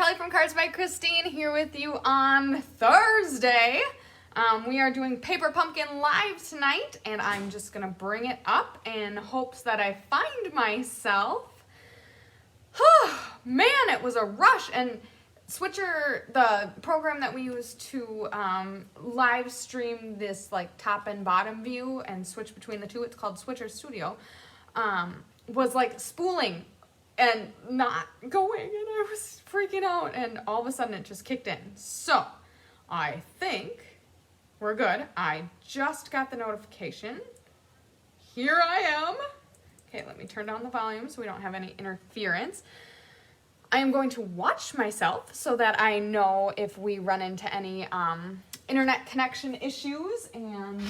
Kelly from Cards by Christine here with you on Thursday. We are doing Paper Pumpkin live tonight, and I'm just going to bring it up in hopes that I find myself. Man, it was a rush, and Switcher, the program that we use to live stream this like top and bottom view and switch between the two, it's called Switcher Studio, was like spooling and not going, and I was freaking out, and all of a sudden it just kicked in. So I think we're good. I just got the notification. Here I am. Okay, let me turn down the volume so we don't have any interference. I am going to watch myself so that I know if we run into any internet connection issues. And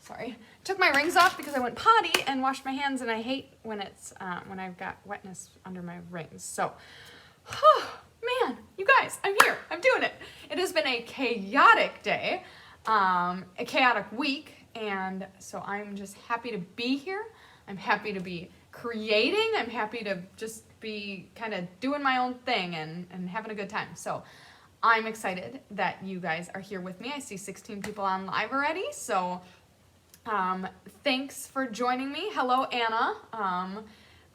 sorry, took my rings off because I went potty and washed my hands, and I hate when it's when I've got wetness under my rings. So, man, you guys, I'm here. I'm doing it. It has been a chaotic day, a chaotic week, and so I'm just happy to be here. I'm happy to be creating. I'm happy to just be kind of doing my own thing and having a good time. So I'm excited that you guys are here with me. I see 16 people on live already, so thanks for joining me. Hello, Anna.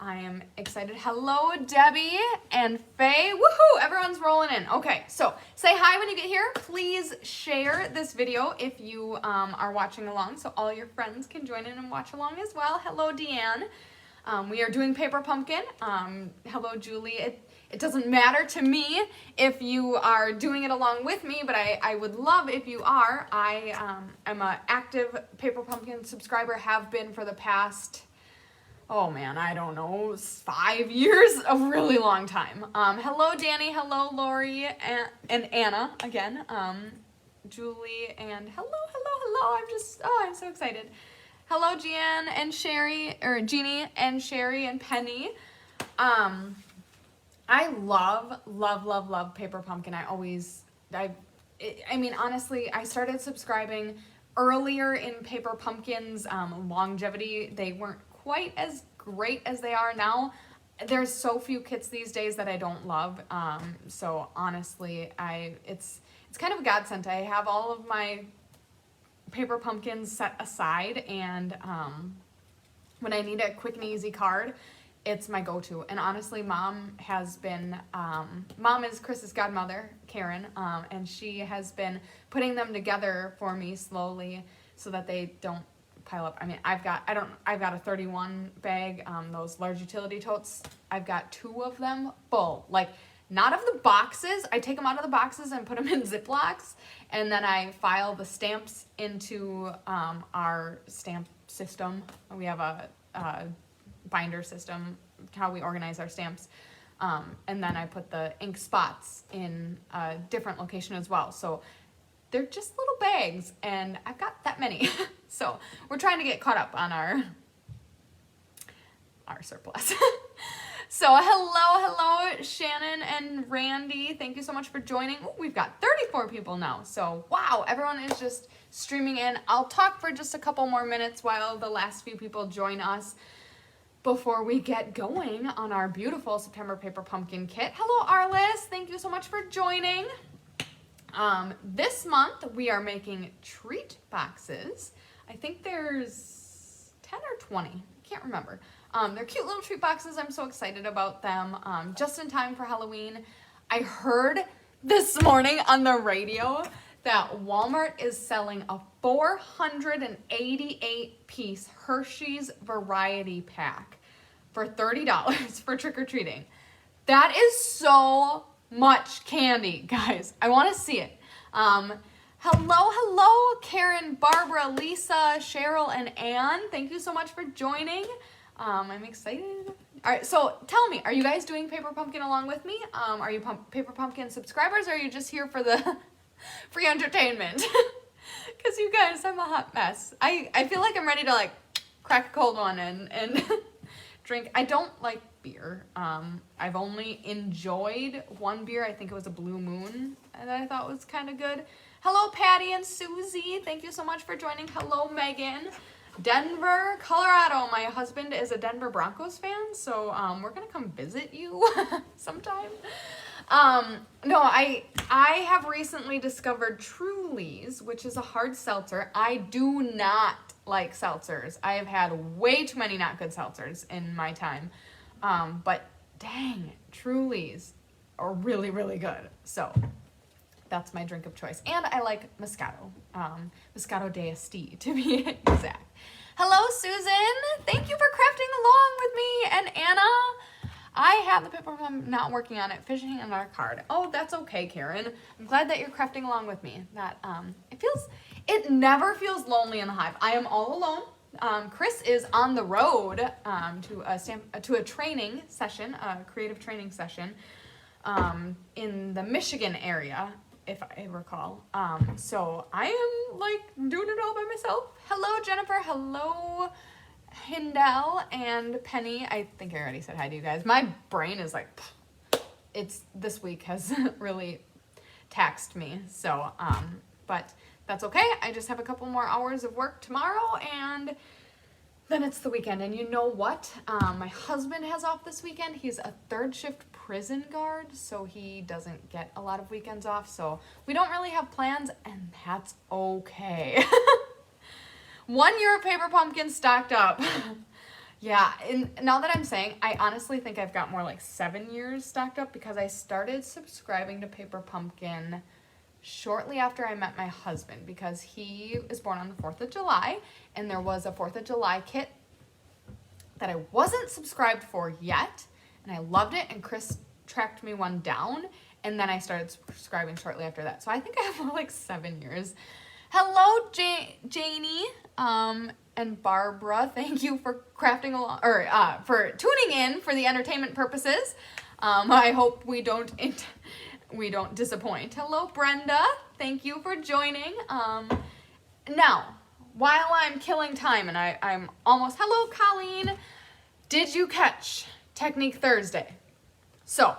I am excited. Hello, Debbie and Faye. Woohoo! Everyone's rolling in. Okay, so say hi when you get here. Please share this video if you are watching along so all your friends can join in and watch along as well. Hello, Deanne. We are doing Paper Pumpkin. Hello, Julie. It doesn't matter to me if you are doing it along with me, but I would love if you are. I am an active Paper Pumpkin subscriber, have been for the past, oh man, I don't know, 5 years, a really long time. Hello, Danny. Hello, Lori and Anna again. Julie and hello. I'm so excited. Hello, Jeanne and Sherry, or Jeannie and Sherry and Penny. I love Paper Pumpkin. I mean, honestly, I started subscribing earlier in Paper Pumpkin's longevity. They weren't quite as great as they are now. There's so few kits these days that I don't love. So honestly, it's kind of a godsend. I have all of my Paper Pumpkins set aside, and when I need a quick and easy card, it's my go-to. And honestly, Mom is Chris's godmother, Karen, and she has been putting them together for me slowly so that they don't pile up. I mean, I've got a 31 bag, those large utility totes. I've got 2 of them full, like not of the boxes. I take them out of the boxes and put them in Ziplocs, and then I file the stamps into our stamp system. We have a binder system, how we organize our stamps, and then I put the ink spots in a different location as well. So they're just little bags, and I've got that many. So we're trying to get caught up on our surplus. So hello, Shannon and Randy. Thank you so much for joining. Ooh, we've got 34 people now. So wow, everyone is just streaming in. I'll talk for just a couple more minutes while the last few people join us before we get going on our beautiful September Paper Pumpkin kit. Hello, Arliss. Thank you so much for joining. This month we are making treat boxes. I think there's 10 or 20. I can't remember. They're cute little treat boxes. I'm so excited about them. Just in time for Halloween. I heard this morning on the radio that Walmart is selling a 488 piece Hershey's variety pack for $30 for trick-or-treating. That is so much candy, guys. I want to see it. Hello, Karen, Barbara, Lisa, Cheryl, and Ann. Thank you so much for joining. I'm excited. All right, so tell me, are you guys doing Paper Pumpkin along with me? Are you Paper Pumpkin subscribers, or are you just here for the free entertainment? Because you guys, I'm a hot mess. I feel like I'm ready to like crack a cold one and drink. I don't like beer. I've only enjoyed one beer. I think it was a Blue Moon that I thought was kind of good. Hello, Patty and Susie. Thank you so much for joining. Hello, Megan. Denver, Colorado. My husband is a Denver Broncos fan, so we're gonna come visit you sometime. No, I have recently discovered Truly's, which is a hard seltzer. I do not like seltzers. I have had way too many not good seltzers in my time. But dang, Truly's are really, really good. So that's my drink of choice. And I like Moscato. Moscato d'Asti, to be exact. Hello, Susan. Thank you for crafting along with me. And Anna, I have the paper, I'm not working on it, finishing on our card. Oh, that's okay, Karen. I'm glad that you're crafting along with me. That it never feels lonely in the hive. I am all alone. Chris is on the road to a training session, a creative training session, in the Michigan area, if I recall. So I am like doing it all by myself. Hello, Jennifer. Hello, Hindel and Penny. I think I already said hi to you guys. My brain is like, this week has really taxed me. So, but that's okay. I just have a couple more hours of work tomorrow and then it's the weekend. And you know what? My husband has off this weekend. He's a third shift prison guard, so he doesn't get a lot of weekends off. So we don't really have plans and that's okay. 1 year of Paper Pumpkin stocked up. Yeah, and now that I'm saying, I honestly think I've got more like 7 years stocked up because I started subscribing to Paper Pumpkin shortly after I met my husband because he was born on the 4th of July and there was a 4th of July kit that I wasn't subscribed for yet and I loved it and Chris tracked me one down and then I started subscribing shortly after that. So I think I have more like 7 years. Hello, Janie, and Barbara. Thank you for crafting along, or for tuning in for the entertainment purposes. I hope we don't disappoint. Hello, Brenda. Thank you for joining. Now, while I'm killing time, and I'm almost. Hello, Colleen. Did you catch Technique Thursday? So,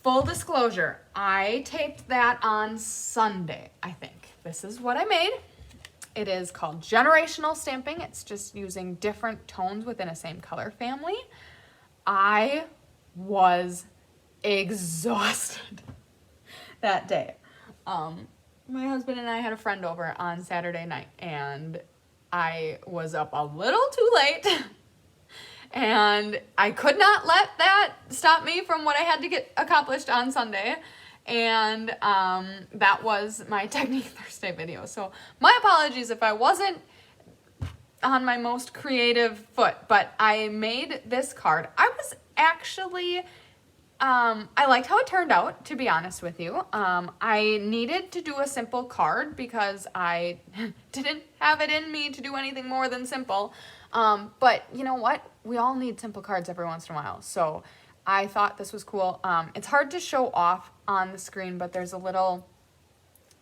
full disclosure, I taped that on Sunday, I think. This is what I made. It is called generational stamping. It's just using different tones within a same color family. I was exhausted that day. My husband and I had a friend over on Saturday night and I was up a little too late and I could not let that stop me from what I had to get accomplished on Sunday. And that was my Technique Thursday video. So my apologies if I wasn't on my most creative foot, but I made this card. I was actually, I liked how it turned out, to be honest with you. I needed to do a simple card because I didn't have it in me to do anything more than simple. But you know what? We all need simple cards every once in a while. So I thought this was cool. It's hard to show off on the screen, but there's a little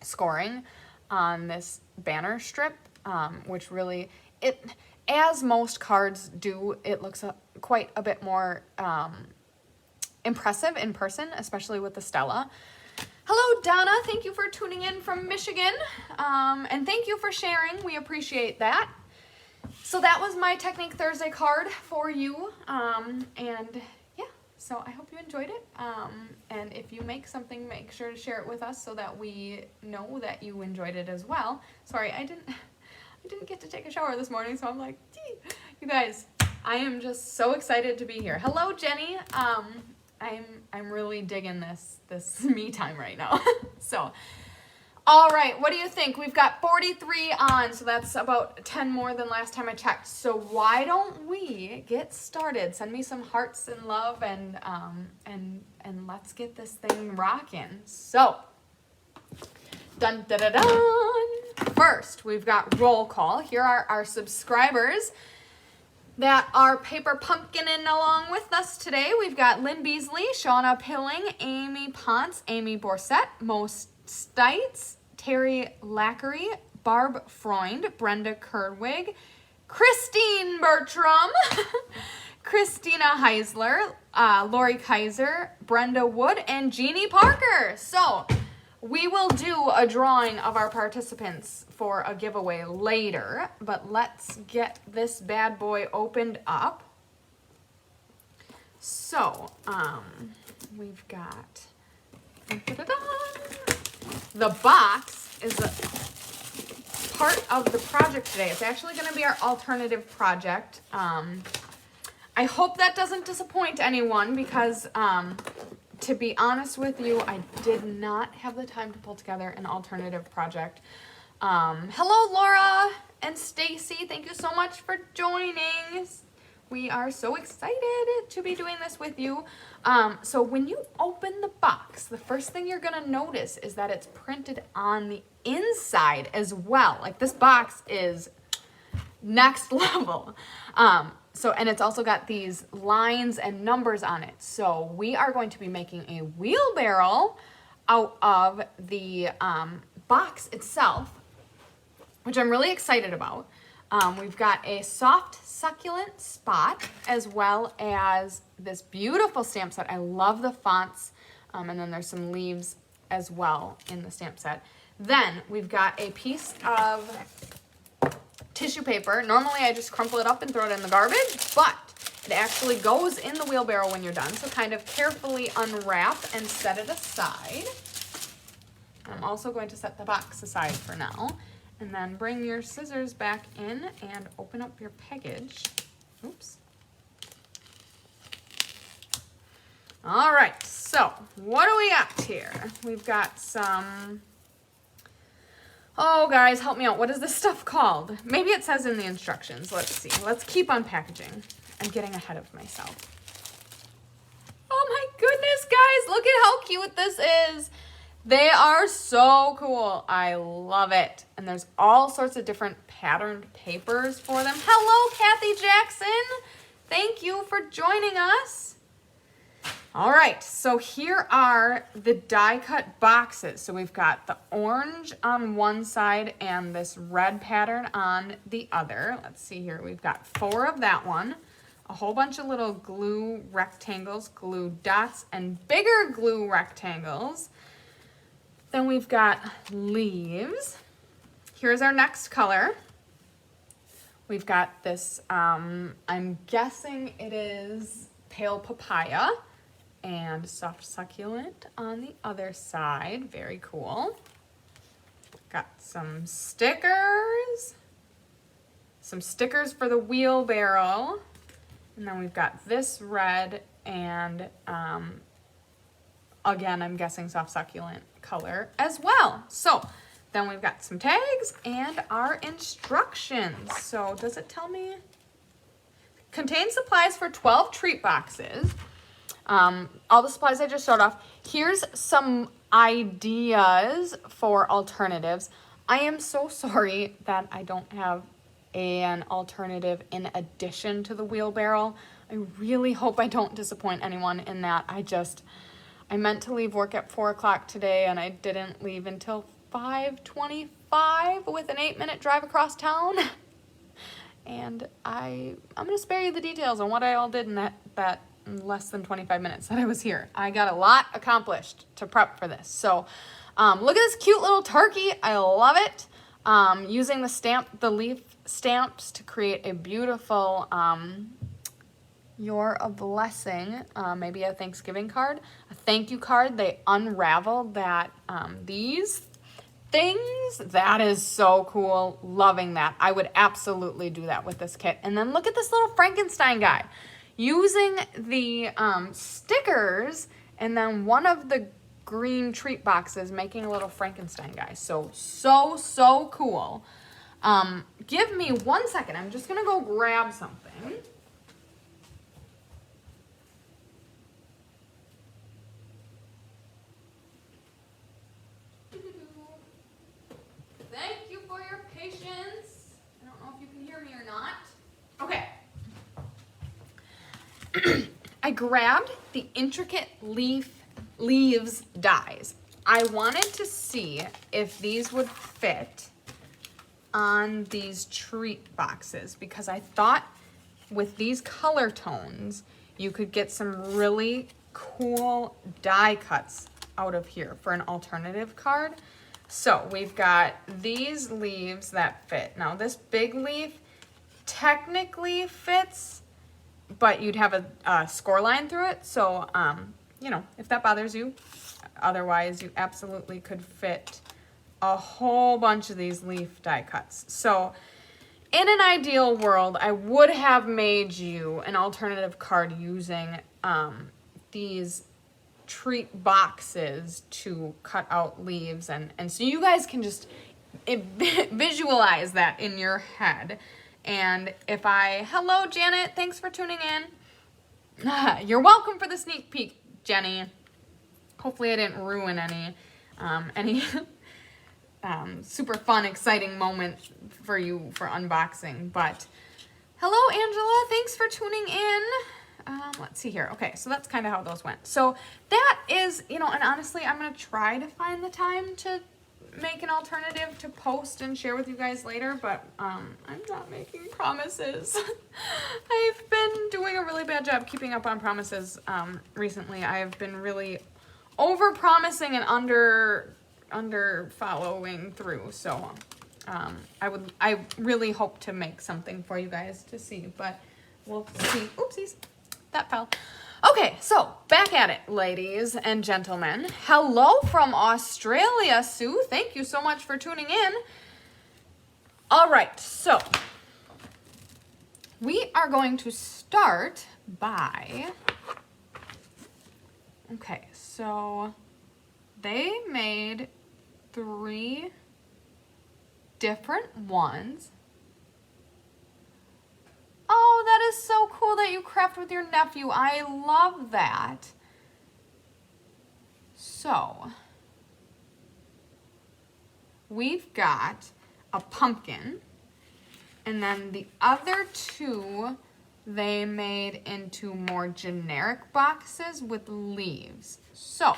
scoring on this banner strip, which really, as most cards do, it looks quite a bit more impressive in person, especially with the Stella. Hello, Donna. Thank you for tuning in from Michigan, and thank you for sharing. We appreciate that. So that was my Technique Thursday card for you, and yeah, so I hope you enjoyed it, and if you make something, make sure to share it with us so that we know that you enjoyed it as well. Sorry, I didn't get to take a shower this morning, so I'm like, gee. You guys, I am just so excited to be here. Hello, Jenny. I'm really digging this me time right now. So, all right, what do you think? We've got 43 on, so that's about 10 more than last time I checked. So why don't we get started? Send me some hearts and love, and let's get this thing rocking. So, dun da da dun. First, we've got roll call. Here are our subscribers that are Paper Pumpkinin along with us today. We've got Lynn Beasley, Shauna Pilling, Amy Ponce, Amy Borsett, Mo Stites, Terry Lackery, Barb Freund, Brenda Kerwig, Christine Bertram, Christina Heisler, Lori Kaiser, Brenda Wood, and Jeannie Parker. So we will do a drawing of our participants for a giveaway later, but let's get this bad boy opened up. So, we've got The box is a part of the project today. It's actually going to be our alternative project. I hope that doesn't disappoint anyone because, to be honest with you, I did not have the time to pull together an alternative project. Hello, Laura and Stacy. Thank you so much for joining. We are so excited to be doing this with you. So when you open the box, the first thing you're going to notice is that it's printed on the inside as well. Like, this box is next level. And it's also got these lines and numbers on it. So we are going to be making a wheelbarrow out of the box itself, which I'm really excited about. We've got a soft succulent spot as well as this beautiful stamp set. I love the fonts. And then there's some leaves as well in the stamp set. Then we've got a piece of tissue paper. Normally I just crumple it up and throw it in the garbage, but it actually goes in the wheelbarrow when you're done. So kind of carefully unwrap and set it aside. I'm also going to set the box aside for now. And then bring your scissors back in and open up your package. Oops. All right, so what do we got here? We've got some... Oh, guys, help me out. What is this stuff called? Maybe it says in the instructions. Let's see. Let's keep unpackaging. I'm getting ahead of myself. Oh, my goodness, guys. Look at how cute this is. They are so cool. I love it. And there's all sorts of different patterned papers for them. Hello, Kathy Jackson. Thank you for joining us. All right, so here are the die cut boxes. So we've got the orange on one side and this red pattern on the other. Let's see here. We've got 4 of that one, a whole bunch of little glue rectangles, glue dots, and bigger glue rectangles. Then we've got leaves. Here's our next color. We've got this, I'm guessing it is pale papaya. And soft succulent on the other side. Very cool. Got some stickers. Some stickers for the wheelbarrow. And then we've got this red and, again, I'm guessing soft succulent color as well. So then we've got some tags and our instructions. So does it tell me? Contains supplies for 12 treat boxes. All the supplies I just showed off. Here's some ideas for alternatives. I am so sorry that I don't have an alternative in addition to the wheelbarrow. I really hope I don't disappoint anyone in that. I meant to leave work at 4 o'clock today and I didn't leave until 5:25 with an 8-minute drive across town. And I'm going to spare you the details on what I all did in that less than 25 minutes that I was here. I got a lot accomplished to prep for this. So look at this cute little turkey. I love it. Using the leaf stamps to create a beautiful You're a Blessing, maybe a Thanksgiving card, a thank you card. They unraveled that these things. That is so cool. Loving that. I would absolutely do that with this kit. And then look at this little Frankenstein guy. Using the stickers and then one of the green treat boxes, making a little Frankenstein guy. So cool. Give me 1 second. I'm just going to go grab something. Thank you for your patience. I don't know if you can hear me or not. Okay. I grabbed the intricate leaves dies. I wanted to see if these would fit on these treat boxes because I thought with these color tones, you could get some really cool die cuts out of here for an alternative card. So we've got these leaves that fit. Now this big leaf technically fits, but you'd have a score line through it. So you know, if that bothers you. Otherwise, you absolutely could fit a whole bunch of these leaf die cuts. So in an ideal world, I would have made you an alternative card using these treat boxes to cut out leaves. And so you guys can just visualize that in your head. And if hello Janet, thanks for tuning in. You're welcome for the sneak peek, Jenny. Hopefully I didn't ruin any super fun, exciting moment for you for unboxing. But hello, Angela. Thanks for tuning in. Let's see here. Okay, so that's kind of how those went. So that is, you know, and honestly, I'm going to try to find the time to make an alternative to post and share with you guys later, but I'm not making promises. I've been doing a really bad job keeping up on promises recently. I've been really over-promising and under following through. So I really hope to make something for you guys to see, but we'll see. Oopsies, that fell. Okay, so back at it, ladies and gentlemen. Hello from Australia, Sue. Thank you so much for tuning in. All right, so we are going to start by, okay, so they made 3 different ones. Oh, that is so cool that you craft with your nephew. I love that. So, we've got a pumpkin, and then the other 2 they made into more generic boxes with leaves. So,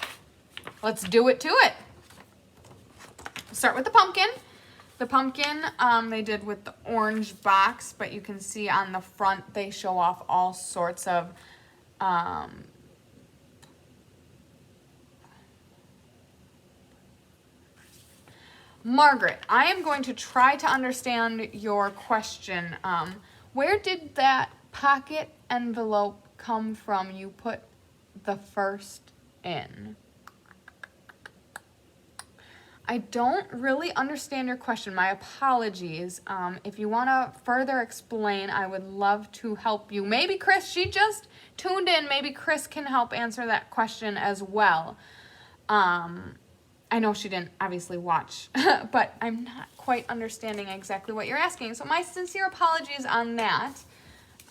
let's do it to it. Start with the pumpkin. The pumpkin they did with the orange box, but you can see on the front they show off all sorts of Margaret, I am going to try to understand your question. Where did that pocket envelope come from you put the first in? I don't really understand your question. My apologies. If you want to further explain, I would love to help you. Maybe Chris, she just tuned in. Maybe Chris can help answer that question as well. I know she didn't obviously watch, but I'm not quite understanding exactly what you're asking. So my sincere apologies on that.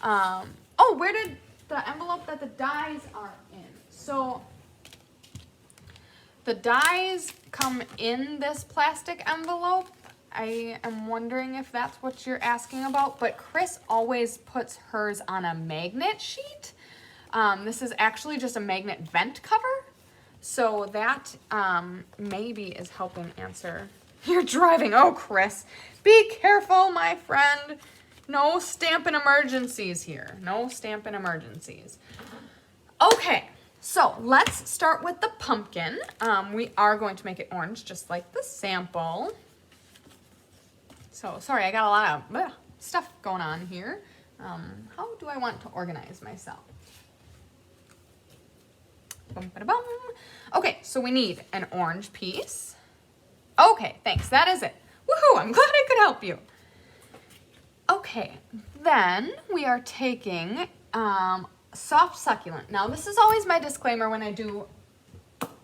Oh, where did the envelope that the dies are in? So the dies come in this plastic envelope. I am wondering if that's what you're asking about, but Chris always puts hers on a magnet sheet. This is actually just a magnet vent cover. So that maybe is helping answer. You're driving. Oh, Chris, be careful, my friend. No stampin' emergencies here. No stampin' emergencies. Okay. So let's start with the pumpkin. We are going to make it orange, just like the sample. So sorry, I got a lot of stuff going on here. How do I want to organize myself? Bum, ba, bum. Okay, so we need an orange piece. Okay, thanks, that is it. Woohoo, I'm glad I could help you. Okay, then we are taking soft succulent. Now, this is always my disclaimer when I do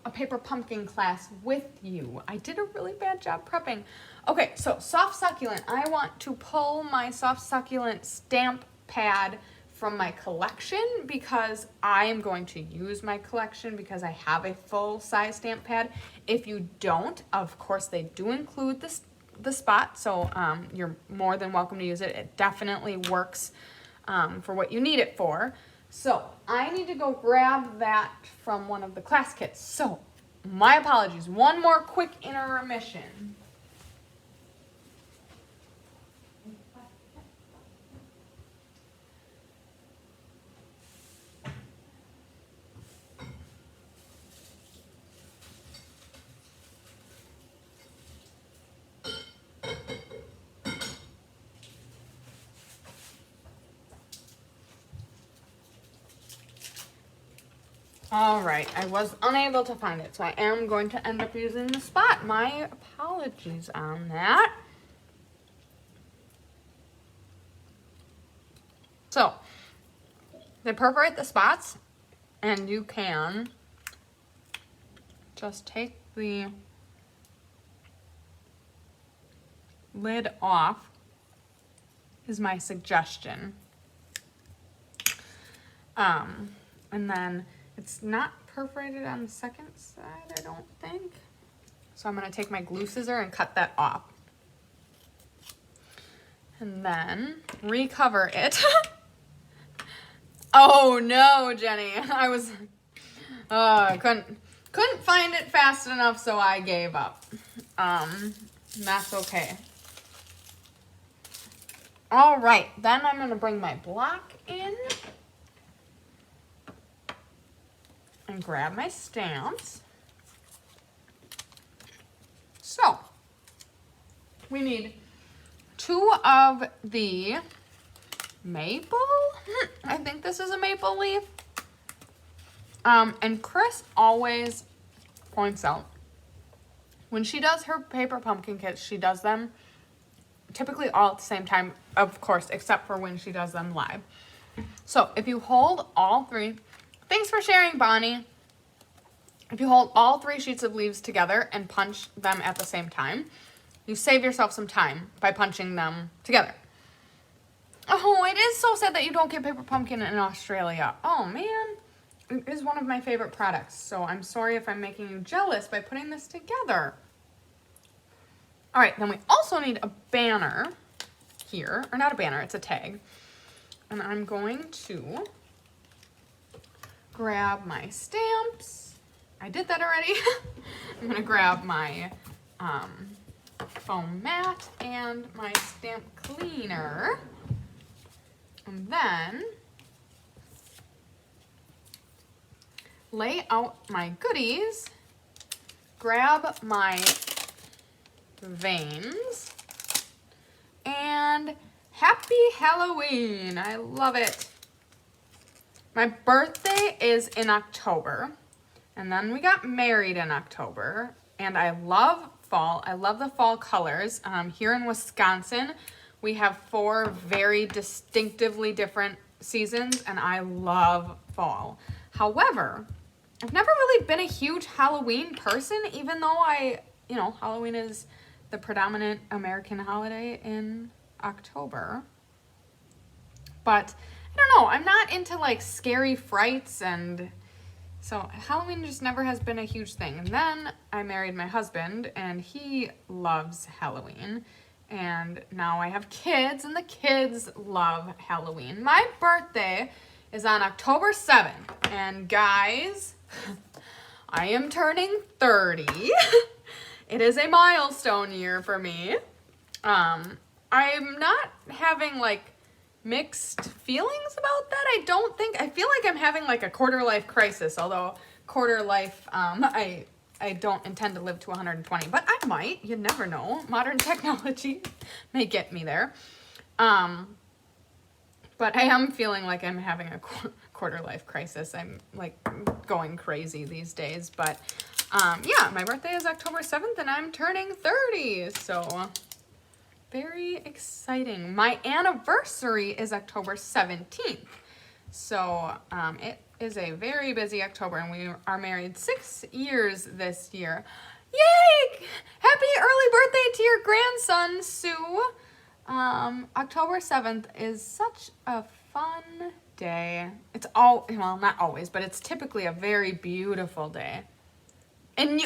a paper pumpkin class with you. I did a really bad job prepping. Okay, so soft succulent. I want to pull my soft succulent stamp pad from my collection because I am going to use my collection because I have a full-size stamp pad. If you don't, of course, they do include the spot, so you're more than welcome to use it. It definitely works for what you need it for. So I need to go grab that from one of the class kits. So my apologies. One more quick intermission. All right, I was unable to find it, so I am going to end up using the spot. My apologies on that. So, they perforate the spots, and you can just take the lid off, is my suggestion. And then it's not perforated on the second side, I don't think. So I'm going to take my glue scissor and cut that off. And then recover it. Oh no, Jenny. I was couldn't find it fast enough, so I gave up. That's okay. All right, then I'm going to bring my block in and grab my stamps. So, we need 2 of the maple. I think this is a maple leaf. And Chris always points out, when she does her paper pumpkin kits, she does them typically all at the same time, of course, except for when she does them live. So if you hold all 3, thanks for sharing, Bonnie. If you hold all 3 sheets of leaves together and punch them at the same time, you save yourself some time by punching them together. Oh, it is so sad that you don't get paper pumpkin in Australia. Oh, man. It is one of my favorite products, so I'm sorry if I'm making you jealous by putting this together. All right, then we also need a banner here, or not a banner, it's a tag. And I'm going to grab my stamps. I did that already. I'm gonna grab my foam mat and my stamp cleaner. And then lay out my goodies, grab my veins, and happy Halloween. I love it. My birthday is in October, and then we got married in October, and I love fall. I love the fall colors. Here in Wisconsin, we have 4 very distinctively different seasons, and I love fall. However, I've never really been a huge Halloween person, even though Halloween is the predominant American holiday in October. But I don't know, I'm not into like scary frights, and so Halloween just never has been a huge thing. And then I married my husband, and he loves Halloween. And now I have kids, and the kids love Halloween. My birthday is on October 7th, and guys, I am turning 30. It is a milestone year for me. I'm not having like mixed feelings about that. I feel like I'm having like a quarter life crisis, although quarter life, I don't intend to live to 120, but I might, you never know. Modern technology may get me there. But I am feeling like I'm having a quarter life crisis. I'm like going crazy these days, but yeah, my birthday is October 7th and I'm turning 30, so very exciting. My anniversary is October 17th, so it is a very busy October, and we are married 6 years this year. Yay! Happy early birthday to your grandson, Sue. October 7th is such a fun day. It's well, not always, but it's typically a very beautiful day. And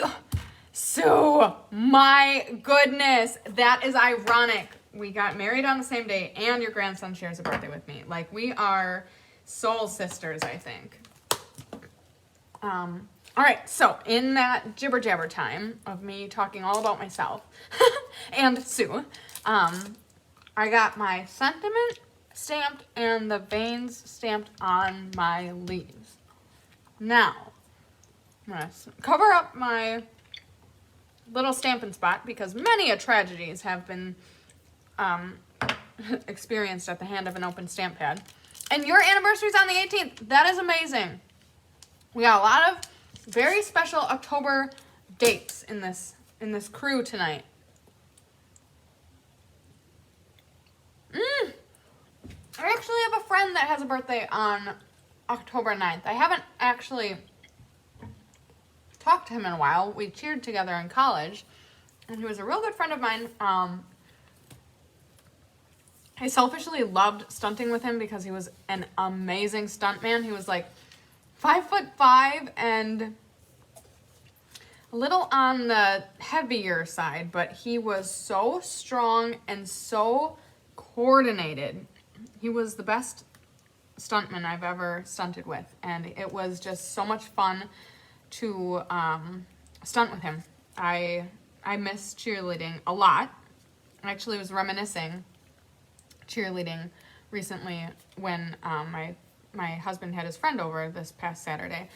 Sue, my goodness, that is ironic. We got married on the same day, and your grandson shares a birthday with me. Like, we are soul sisters, I think. All right, so in that jibber jabber time of me talking all about myself and Sue, I got my sentiment stamped and the veins stamped on my leaves. Now, I'm gonna cover up my little stamping spot because many a tragedies have been experienced at the hand of an open stamp pad. And your anniversary's on the 18th. That is amazing. We got a lot of very special October dates in this crew tonight. I actually have a friend that has a birthday on October 9th. I haven't actually talked to him in a while. We cheered together in college, and he was a real good friend of mine. I selfishly loved stunting with him because he was an amazing stuntman. He was like 5'5" and a little on the heavier side, but he was so strong and so coordinated. He was the best stuntman I've ever stunted with, and it was just so much fun to stunt with him. I miss cheerleading a lot. I actually was reminiscing cheerleading recently when my husband had his friend over this past Saturday.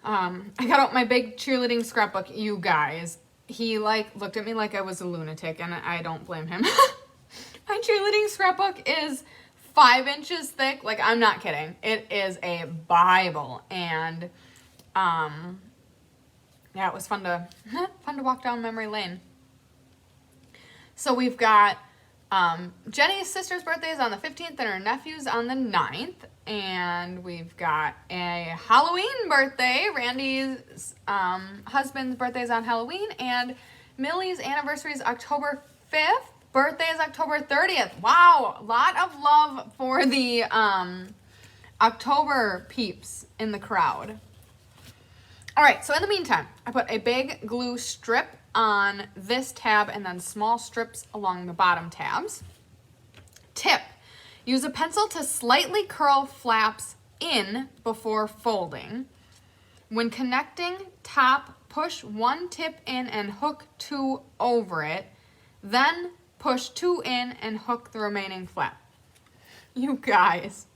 I got out my big cheerleading scrapbook, you guys. He looked at me like I was a lunatic, and I don't blame him. My cheerleading scrapbook is 5 inches thick. Like, I'm not kidding. It is a Bible. And yeah, it was fun to walk down memory lane. So we've got Jenny's sister's birthday is on the 15th and her nephew's on the 9th. And we've got a Halloween birthday. Randy's husband's birthday is on Halloween. And Millie's anniversary is October 5th. Birthday is October 30th. Wow, a lot of love for the October peeps in the crowd. All right, so in the meantime, I put a big glue strip on this tab and then small strips along the bottom tabs. Tip, use a pencil to slightly curl flaps in before folding. When connecting top, push one tip in and hook 2 over it. Then push 2 in and hook the remaining flap. You guys,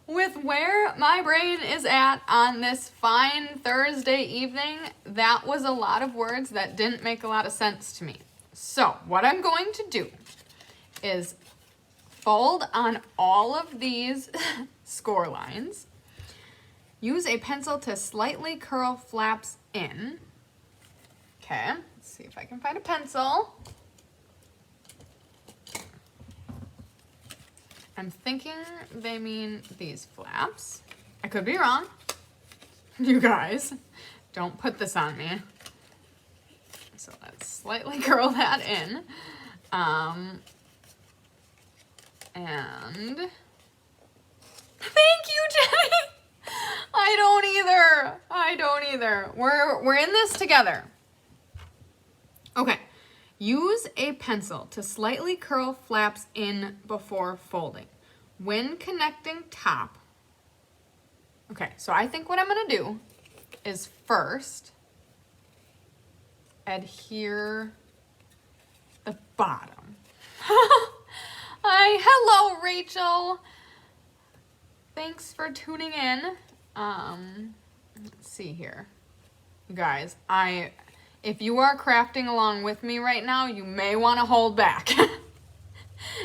with where my brain is at on this fine Thursday evening, that was a lot of words that didn't make a lot of sense to me. So what I'm going to do is fold on all of these score lines, use a pencil to slightly curl flaps in. Okay, let's see if I can find a pencil. I'm thinking they mean these flaps. I could be wrong. You guys, don't put this on me. So let's slightly curl that in. And thank you, Jenny. I don't either. We're in this together. Okay. Use a pencil to slightly curl flaps in before folding. When connecting top. Okay, so I think what I'm going to do is first adhere the bottom. Hi, hello, Rachel. Thanks for tuning in. Let's see here. You guys, if you are crafting along with me right now, you may want to hold back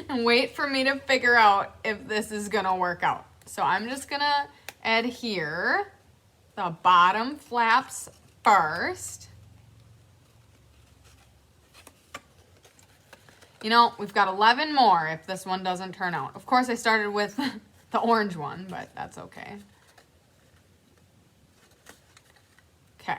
and wait for me to figure out if this is going to work out. So I'm just going to adhere the bottom flaps first. You know, we've got 11 more if this one doesn't turn out. Of course, I started with the orange one, but that's okay. Okay.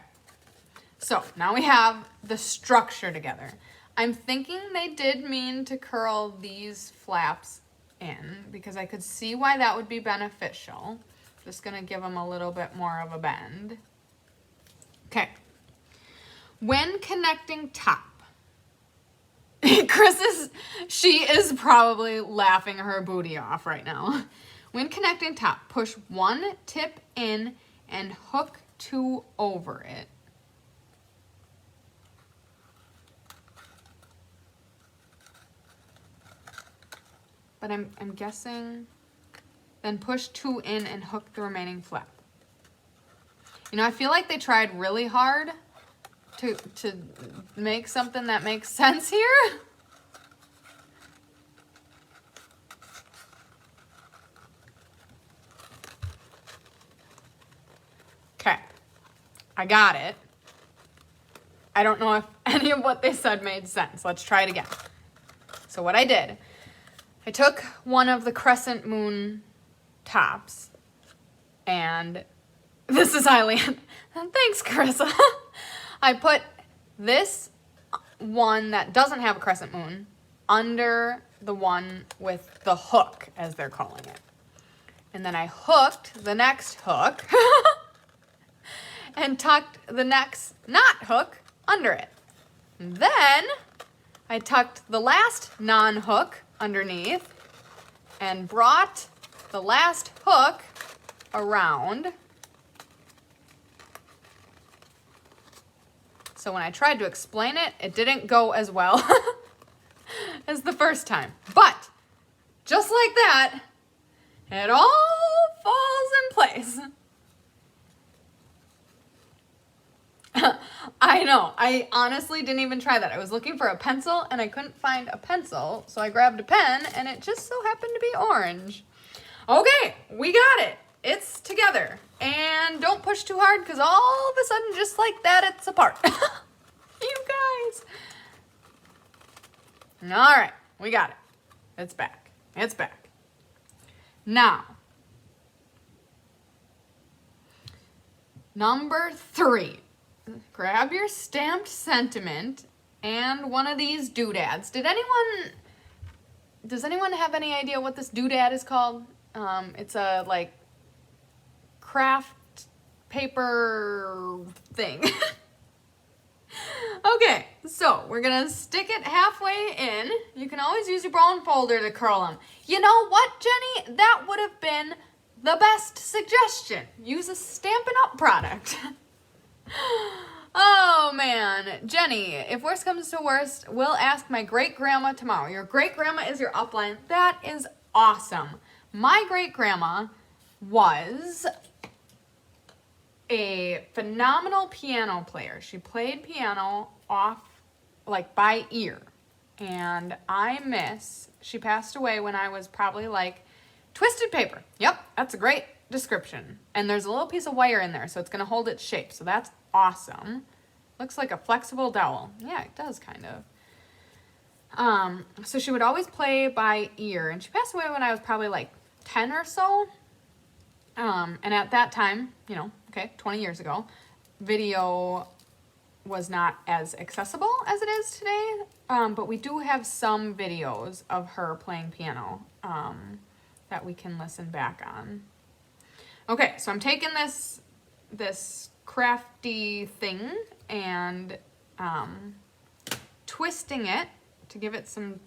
So now we have the structure together. I'm thinking they did mean to curl these flaps in because I could see why that would be beneficial. Just going to give them a little bit more of a bend. Okay. When connecting top, she is probably laughing her booty off right now. When connecting top, push one tip in and hook 2 over it. But I'm guessing, then push 2 in and hook the remaining flap. You know, I feel like they tried really hard to make something that makes sense here. I got it. I don't know if any of what they said made sense. Let's try it again. So what I did, I took one of the crescent moon tops, and this is Eileen. Thanks, Carissa. I put this one that doesn't have a crescent moon under the one with the hook, as they're calling it. And then I hooked the next hook and tucked the next not hook under it. And then I tucked the last non-hook underneath and brought the last hook around. So when I tried to explain it, it didn't go as well as the first time. But just like that, it all falls in place. I know. I honestly didn't even try that. I was looking for a pencil and I couldn't find a pencil, so I grabbed a pen and it just so happened to be orange. Okay, we got it. It's together. And don't push too hard because all of a sudden, just like that, it's apart. You guys. All right, we got it. It's back. It's back. Now, number 3. Grab your stamped sentiment and one of these doodads. Does anyone have any idea what this doodad is called? It's a like craft paper thing. Okay, so we're gonna stick it halfway in. You can always use your brown folder to curl them. You know what, Jenny? That would have been the best suggestion. Use a Stampin' Up! Product. Oh man, Jenny, if worst comes to worst, we'll ask my great-grandma tomorrow. Your great-grandma is your upline. That is awesome. My great-grandma was a phenomenal piano player. She played piano off, like, by ear. And she passed away when I was probably like twisted paper. Yep, that's a great description. And there's a little piece of wire in there, so it's going to hold its shape. So that's awesome. Looks like a flexible dowel. Yeah, it does kind of. So she would always play by ear, and she passed away when I was probably like 10 or so. And at that time, 20 years ago, video was not as accessible as it is today. But we do have some videos of her playing piano that we can listen back on. Okay, so I'm taking this crafty thing and twisting it to give it some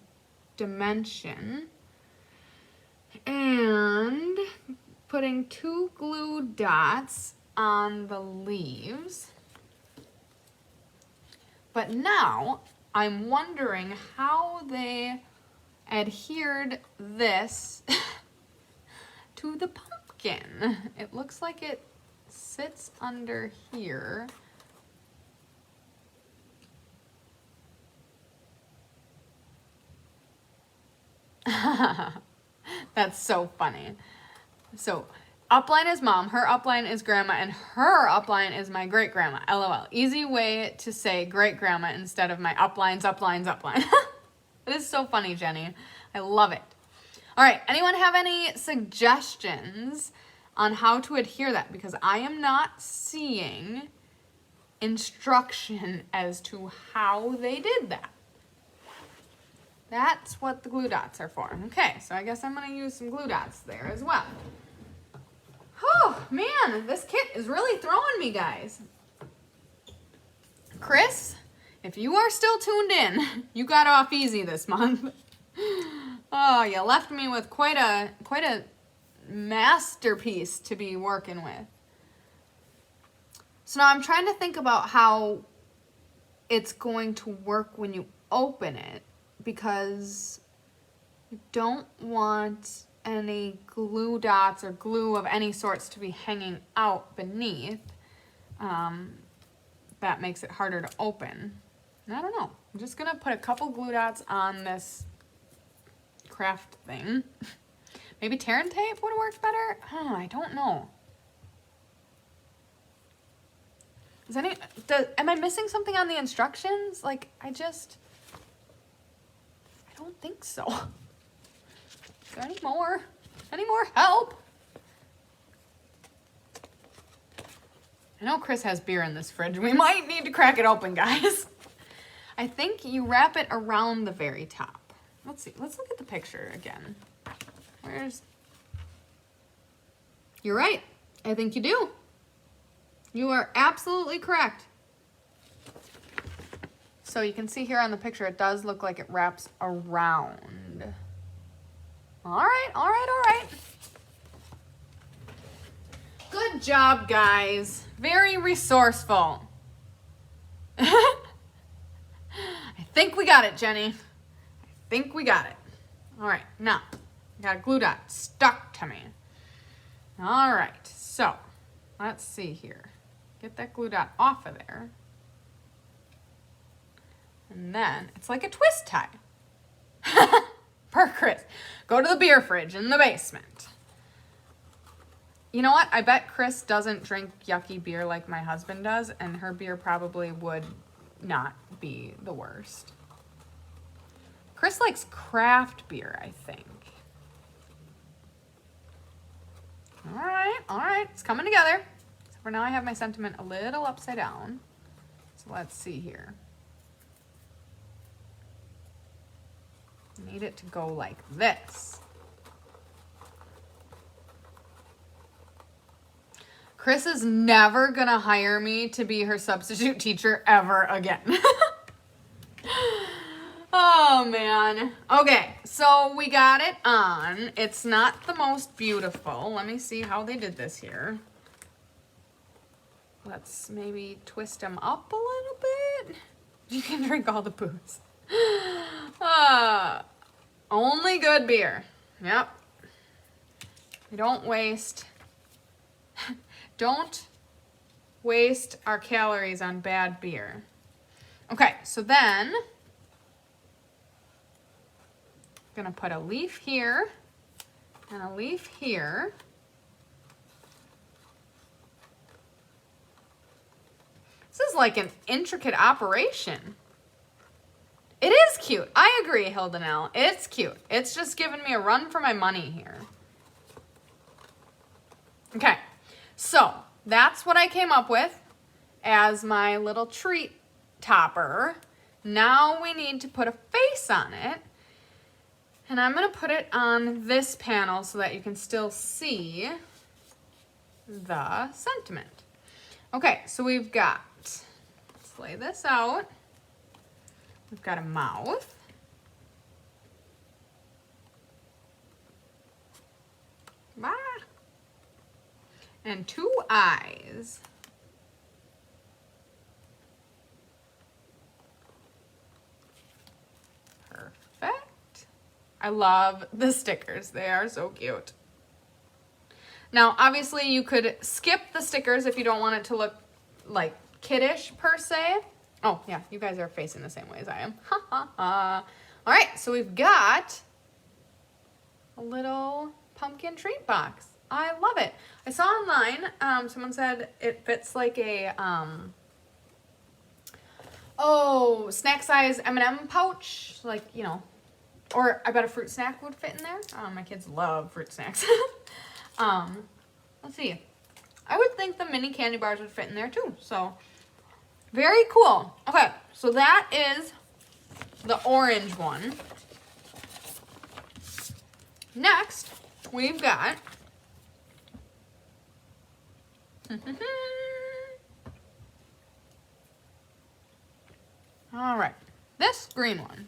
dimension and putting 2 glue dots on the leaves. But now I'm wondering how they adhered this to the pumpkin. It looks like it sits under here. That's so funny. So upline is mom, her upline is grandma, and her upline is my great-grandma. LOL. Easy way to say great-grandma instead of my upline. It is so funny, Jenny. I love it. All right, anyone have any suggestions on how to adhere that? Because I am not seeing instruction as to how they did that. That's what the glue dots are for. Okay, so I guess I'm going to use some glue dots there as well. Oh, man, this kit is really throwing me, guys. Chris, if you are still tuned in, you got off easy this month. Oh, you left me with quite a masterpiece to be working with. So now I'm trying to think about how it's going to work when you open it, because you don't want any glue dots or glue of any sorts to be hanging out beneath. That makes it harder to open. And I don't know. I'm just going to put a couple glue dots on this craft thing. Maybe tear and tape would have worked better? Oh, I don't know. Am I missing something on the instructions? Like, I don't think so. Is there any more? Any more help? I know Chris has beer in this fridge. We might need to crack it open, guys. I think you wrap it around the very top. Let's see. Let's look at the picture again. You're right. I think you do. You are absolutely correct. So you can see here on the picture, it does look like it wraps around. All right, all right, all right. Good job, guys. Very resourceful. I think we got it, Jenny. I think we got it. All right, now, I got a glue dot stuck to me. All right, so let's see here. Get that glue dot off of there. And then it's like a twist tie. Per Chris. Go to the beer fridge in the basement. You know what? I bet Chris doesn't drink yucky beer like my husband does, and her beer probably would not be the worst. Chris likes craft beer, I think. All right, it's coming together. So for now I have my sentiment a little upside down. So let's see here. Need it to go like this. Chris is never gonna hire me to be her substitute teacher ever again. Oh man. Okay, so we got it on. It's not the most beautiful. Let me see how they did this here. Let's maybe twist them up a little bit. You can drink all the booze. Only good beer. Yep. We don't waste our calories on bad beer. Okay, so then I'm gonna put a leaf here and a leaf here. This is like an intricate operation. It is cute. I agree, Hildenell. It's cute. It's just giving me a run for my money here. Okay, so that's what I came up with as my little treat topper. Now we need to put a face on it. And I'm going to put it on this panel so that you can still see the sentiment. Okay, so we've got, let's lay this out. We've got a mouth. Ah. And two eyes. Perfect. I love the stickers. They are so cute. Now, obviously, you could skip the stickers if you don't want it to look like kiddish per se. Oh, yeah, you guys are facing the same way as I am. Ha, ha, ha. All right, so we've got a little pumpkin treat box. I love it. I saw online, someone said it fits like a, snack size M&M pouch, like, you know, or I bet a fruit snack would fit in there. My kids love fruit snacks. Let's see. I would think the mini candy bars would fit in there too, so very cool. Okay, so that is the orange one. Next, we've got all right, this green one.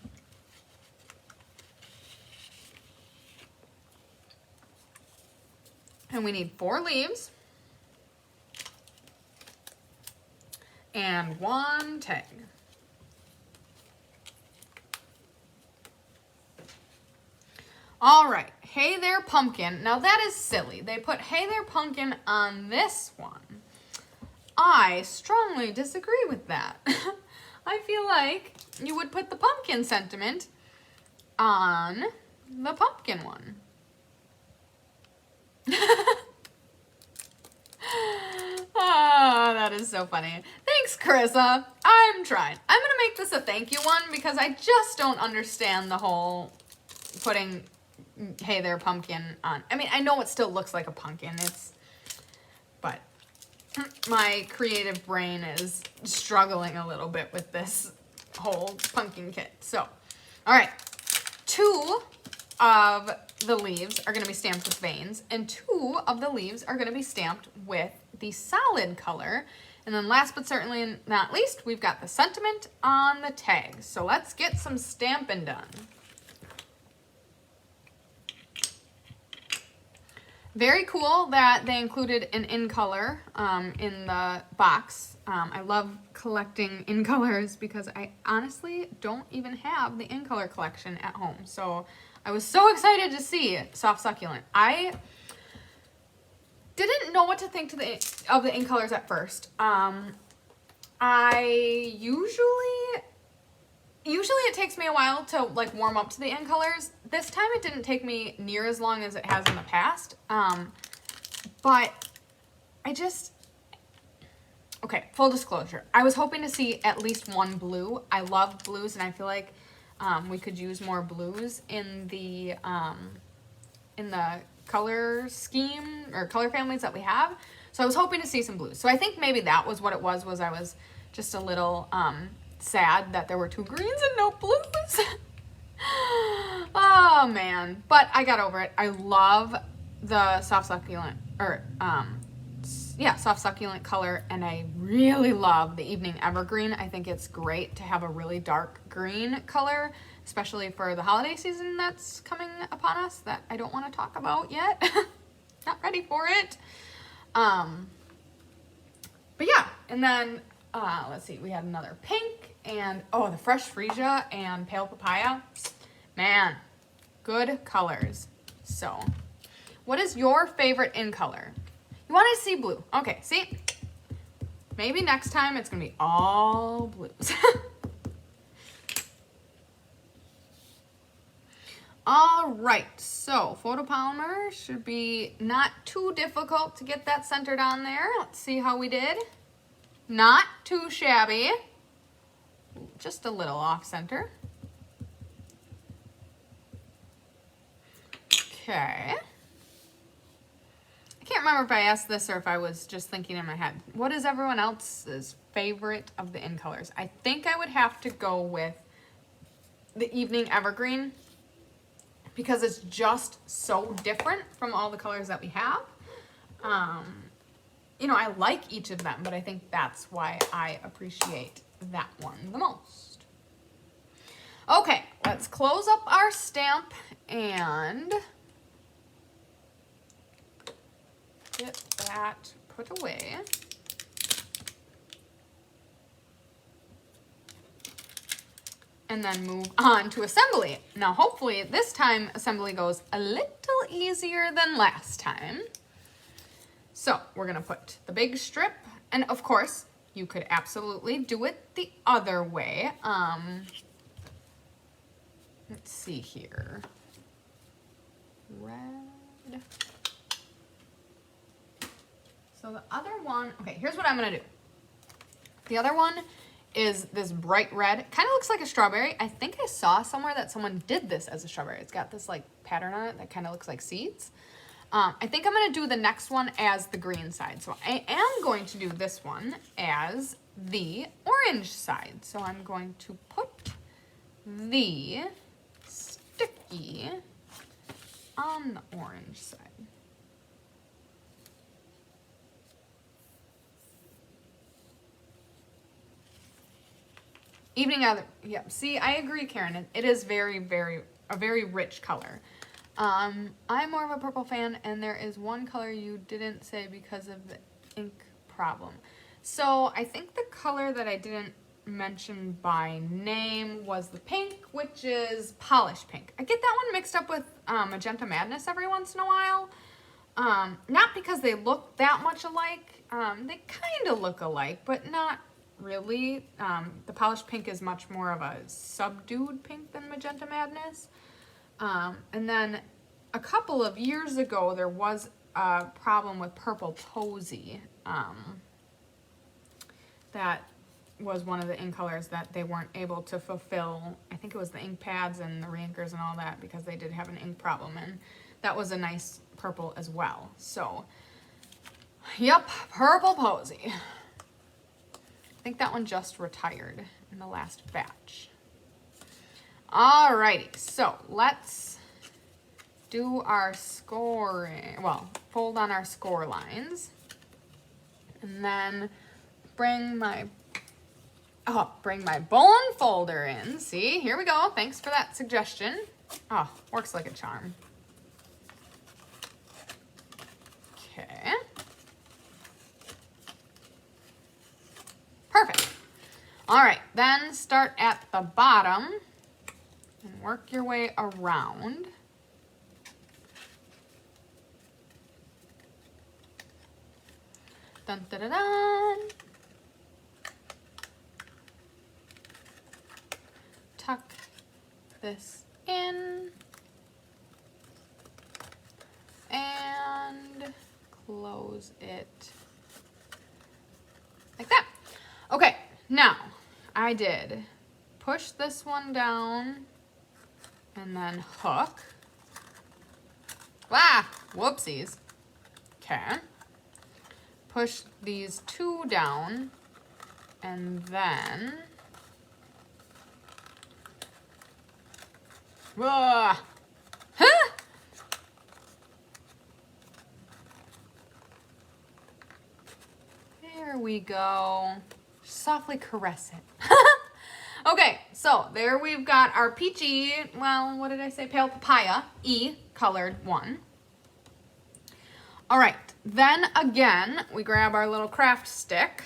And we need 4 leaves and 1 tag. All right, hey there pumpkin. Now that is silly. They put hey there pumpkin on this one. I strongly disagree with that. I feel like you would put the pumpkin sentiment on the pumpkin one. Oh, that is so funny. Thanks, Carissa. I'm trying. I'm gonna make this a thank you one because I just don't understand the whole putting hey there pumpkin on. I mean, I know it still looks like a pumpkin. But my creative brain is struggling a little bit with this whole pumpkin kit. So, all right, 2 of the leaves are going to be stamped with veins, and 2 of the leaves are going to be stamped with the solid color. And then last but certainly not least, we've got the sentiment on the tag. So let's get some stamping done. Very cool that they included an in color in the box. I love collecting in colors because I honestly don't even have the in color collection at home. So I was so excited to see Soft Succulent. I didn't know what to think of the in colors at first. I usually it takes me a while to like warm up to the in colors. This time it didn't take me near as long as it has in the past. But okay, full disclosure. I was hoping to see at least one blue. I love blues, and I feel like we could use more blues in the color scheme or color families that we have. So I was hoping to see some blues. So I think maybe that was what it was I was just a little sad that there were 2 greens and no blues. Oh man, but I got over it. I love the soft succulent soft succulent color, and I really love the evening evergreen. I think it's great to have a really dark green color, especially for the holiday season that's coming upon us that I don't want to talk about yet. Not ready for it. But yeah, and then let's see, we had another pink and the fresh freesia and pale papaya. Man, good colors. So, what is your favorite in color? You want to see blue. Okay, see? Maybe next time it's going to be all blues. All right, so photopolymer should be not too difficult to get that centered on there. Let's see how we did. Not too shabby. Just a little off center. Okay. I can't remember if I asked this or if I was just thinking in my head. What is everyone else's favorite of the in colors? I think I would have to go with the evening evergreen because it's just so different from all the colors that we have. You know, I like each of them, but I think that's why I appreciate that one the most. Okay, let's close up our stamp and get that put away. And then move on to assembly. Now, hopefully this time assembly goes a little easier than last time. So we're gonna put the big strip, and of course, you could absolutely do it the other way. Let's see here. Red. So the other one, okay, here's what I'm gonna do. The other one is this bright red. Kind of looks like a strawberry. I think I saw somewhere that someone did this as a strawberry. It's got this like pattern on it that kind of looks like seeds. I think I'm gonna do the next one as the green side. So I am going to do this one as the orange side. So I'm going to put the sticky on the orange side. Evening other, yeah. See, I agree, Karen. It is a very rich color. I'm more of a purple fan, and there is one color you didn't say because of the ink problem. So I think the color that I didn't mention by name was the pink, which is polished pink. I get that one mixed up with Magenta Madness every once in a while. Not because they look that much alike. They kind of look alike, but not really. The polished pink is much more of a subdued pink than Magenta Madness. And then a couple of years ago, there was a problem with purple posy. That was one of the ink colors that they weren't able to fulfill. I think it was the ink pads and the reinkers and all that, because they did have an ink problem, and that was a nice purple as well. So, yep, purple posy. I think that one just retired in the last batch. Alrighty, so let's do our scoring. Well, fold on our score lines, and then bring my bone folder in. See, here we go. Thanks for that suggestion. Oh, works like a charm. Okay. Perfect. All right, then start at the bottom and work your way around. Dun, dun, dun, dun. Tuck this in and close it like that. Okay, now I did push this one down and then hook. Ah, whoopsies. Okay. Push these two down and then Huh? There we go. Softly caress it. Okay, so there we've got our peachy, well, what did I say? Pale papaya, E colored one. All right, then again, we grab our little craft stick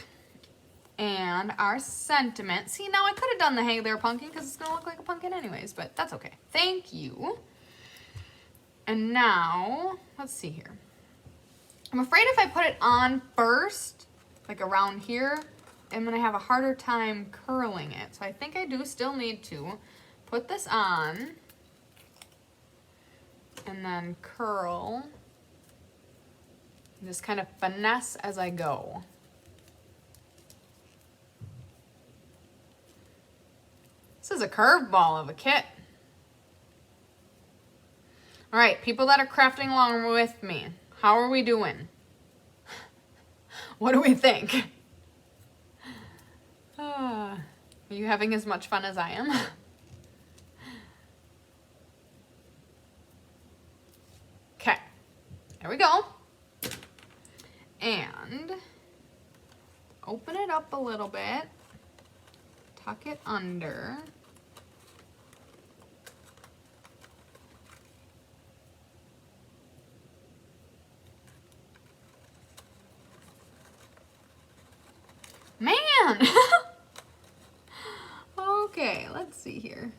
and our sentiment. See, now I could have done the hey there pumpkin because it's going to look like a pumpkin anyways, but that's okay. Thank you. And now, let's see here. I'm afraid if I put it on first, like around here, I'm going to have a harder time curling it. So I think I do still need to put this on and then curl. And just kind of finesse as I go. This is a curveball of a kit. All right, people that are crafting along with me, how are we doing? What do we think? Are you having as much fun as I am? Okay, there we go. And open it up a little bit. Tuck it under. Man! Okay, let's see here.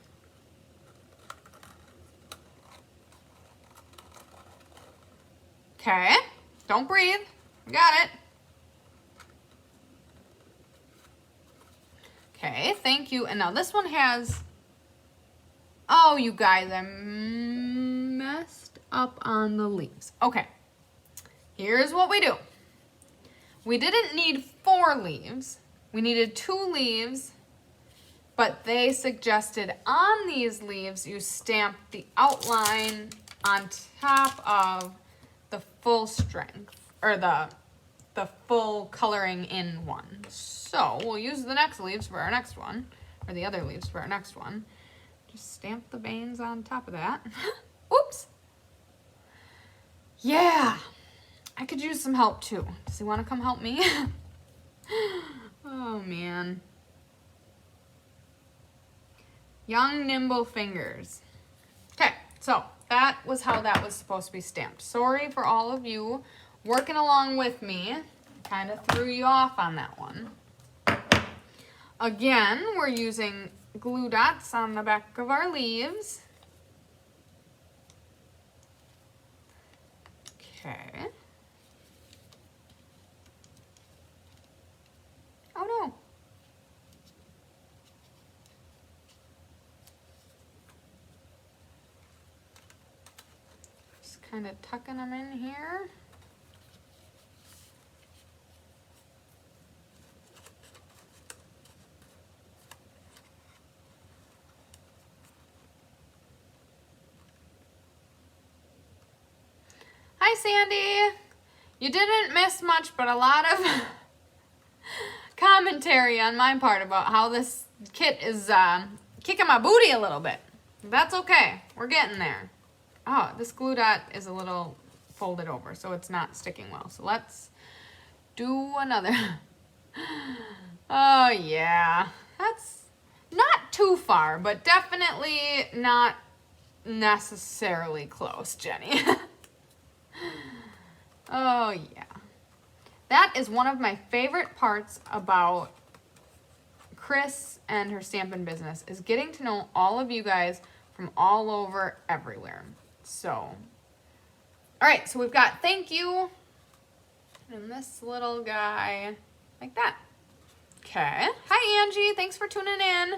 Okay, don't breathe. Got it. Okay, thank you. And now this one has, oh, you guys, I messed up on the leaves. Okay, here's what we do. We didn't need 4 leaves. We needed 2 leaves, but they suggested on these leaves you stamp the outline on top of the full strength, or the full coloring in one. So we'll use the next leaves for our next one, or the other leaves for our next one. Just stamp the veins on top of that. Oops. Yeah, I could use some help too. Does he want to come help me? Oh man. Young nimble fingers. Okay, so that was how that was supposed to be stamped. Sorry for all of you working along with me. Kind of threw you off on that one. Again, we're using glue dots on the back of our leaves. Okay. Oh no. Just kind of tucking them in here. Sandy. You didn't miss much, but a lot of commentary on my part about how this kit is kicking my booty a little bit. That's okay. We're getting there. Oh, this glue dot is a little folded over, so it's not sticking well. So let's do another. Oh, yeah. That's not too far, but definitely not necessarily close, Jenny. Oh, yeah. That is one of my favorite parts about Chris and her stampin' business, is getting to know all of you guys from all over everywhere. So, all right, so we've got thank you and this little guy like that. Okay. Hi, Angie. Thanks for tuning in.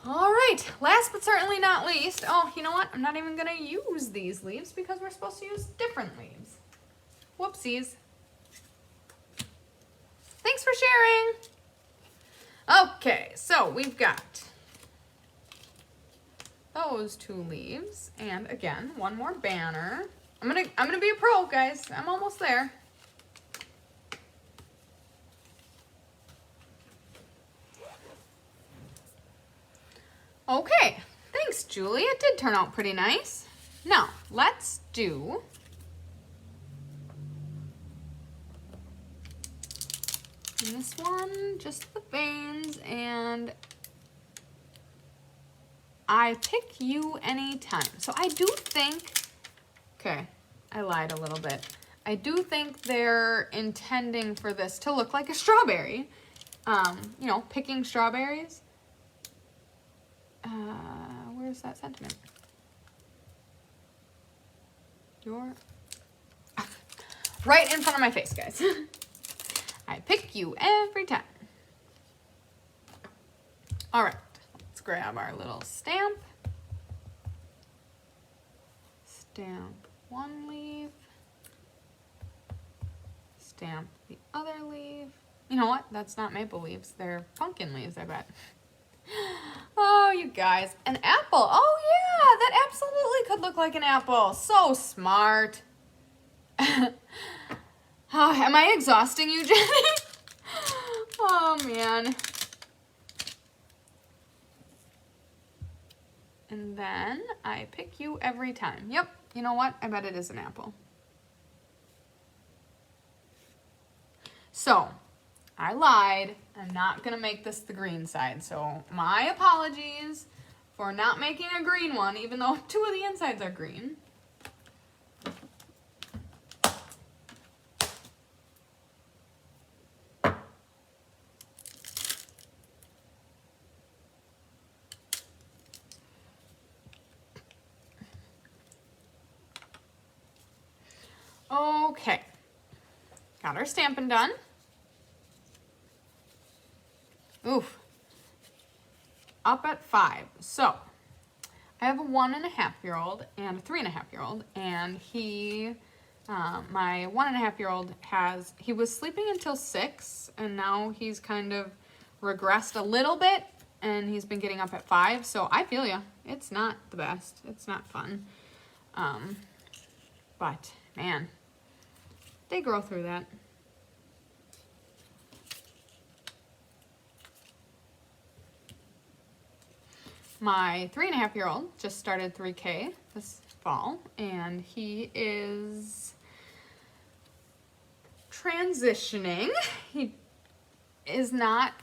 All right, last but certainly not least. Oh, you know what? I'm not even going to use these leaves because we're supposed to use different leaves. Whoopsies. Thanks for sharing. Okay, so we've got those 2 leaves, and again, one more banner. I'm gonna be a pro, guys. I'm almost there. Okay, thanks, Julie. It did turn out pretty nice. Now, let's do this one, just the veins, and I pick you anytime. So I do think, okay, I lied a little bit. I do think they're intending for this to look like a strawberry. You know, picking strawberries. Where's that sentiment? You're right in front of my face, guys. I pick you every time. All right, let's grab our little stamp. Stamp one leaf. Stamp the other leaf. You know what? That's not maple leaves. They're pumpkin leaves, I bet. Oh, you guys. An apple. Oh, yeah. That absolutely could look like an apple. So smart. Am I exhausting you, Jenny? Oh, man. And then I pick you every time. Yep. You know what? I bet it is an apple. So, I lied. I'm not going to make this the green side. So, my apologies for not making a green one, even though 2 of the insides are green. Okay. Got our stamping done. Oof. Up at 5. So, I have a 1.5-year-old and a 3.5-year-old, and my 1.5-year-old he was sleeping until 6, and now he's kind of regressed a little bit, and he's been getting up at 5, so I feel ya. It's not the best. It's not fun. But, man, they grow through that. My 3.5-year-old just started 3K this fall, and he is transitioning. He is not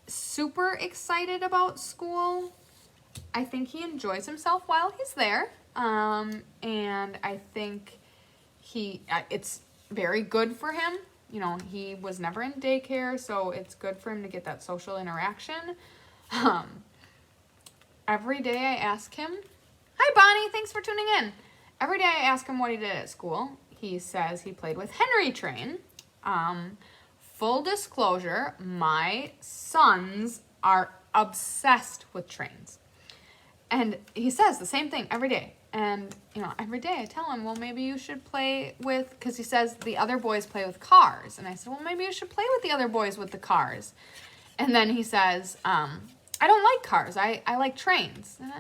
super excited about school. I think he enjoys himself while he's there, and I think it's very good for him. You know, he was never in daycare, so it's good for him to get that social interaction. Every day I ask him, hi Bonnie, thanks for tuning in. Every day I ask him what he did at school. He says he played with Henry Train. Full disclosure, my sons are obsessed with trains. And he says the same thing every day. And, you know, every day I tell him, well, maybe you should play with, because he says the other boys play with cars. And I said, well, maybe you should play with the other boys with the cars. And then he says, I don't like cars. I like trains. And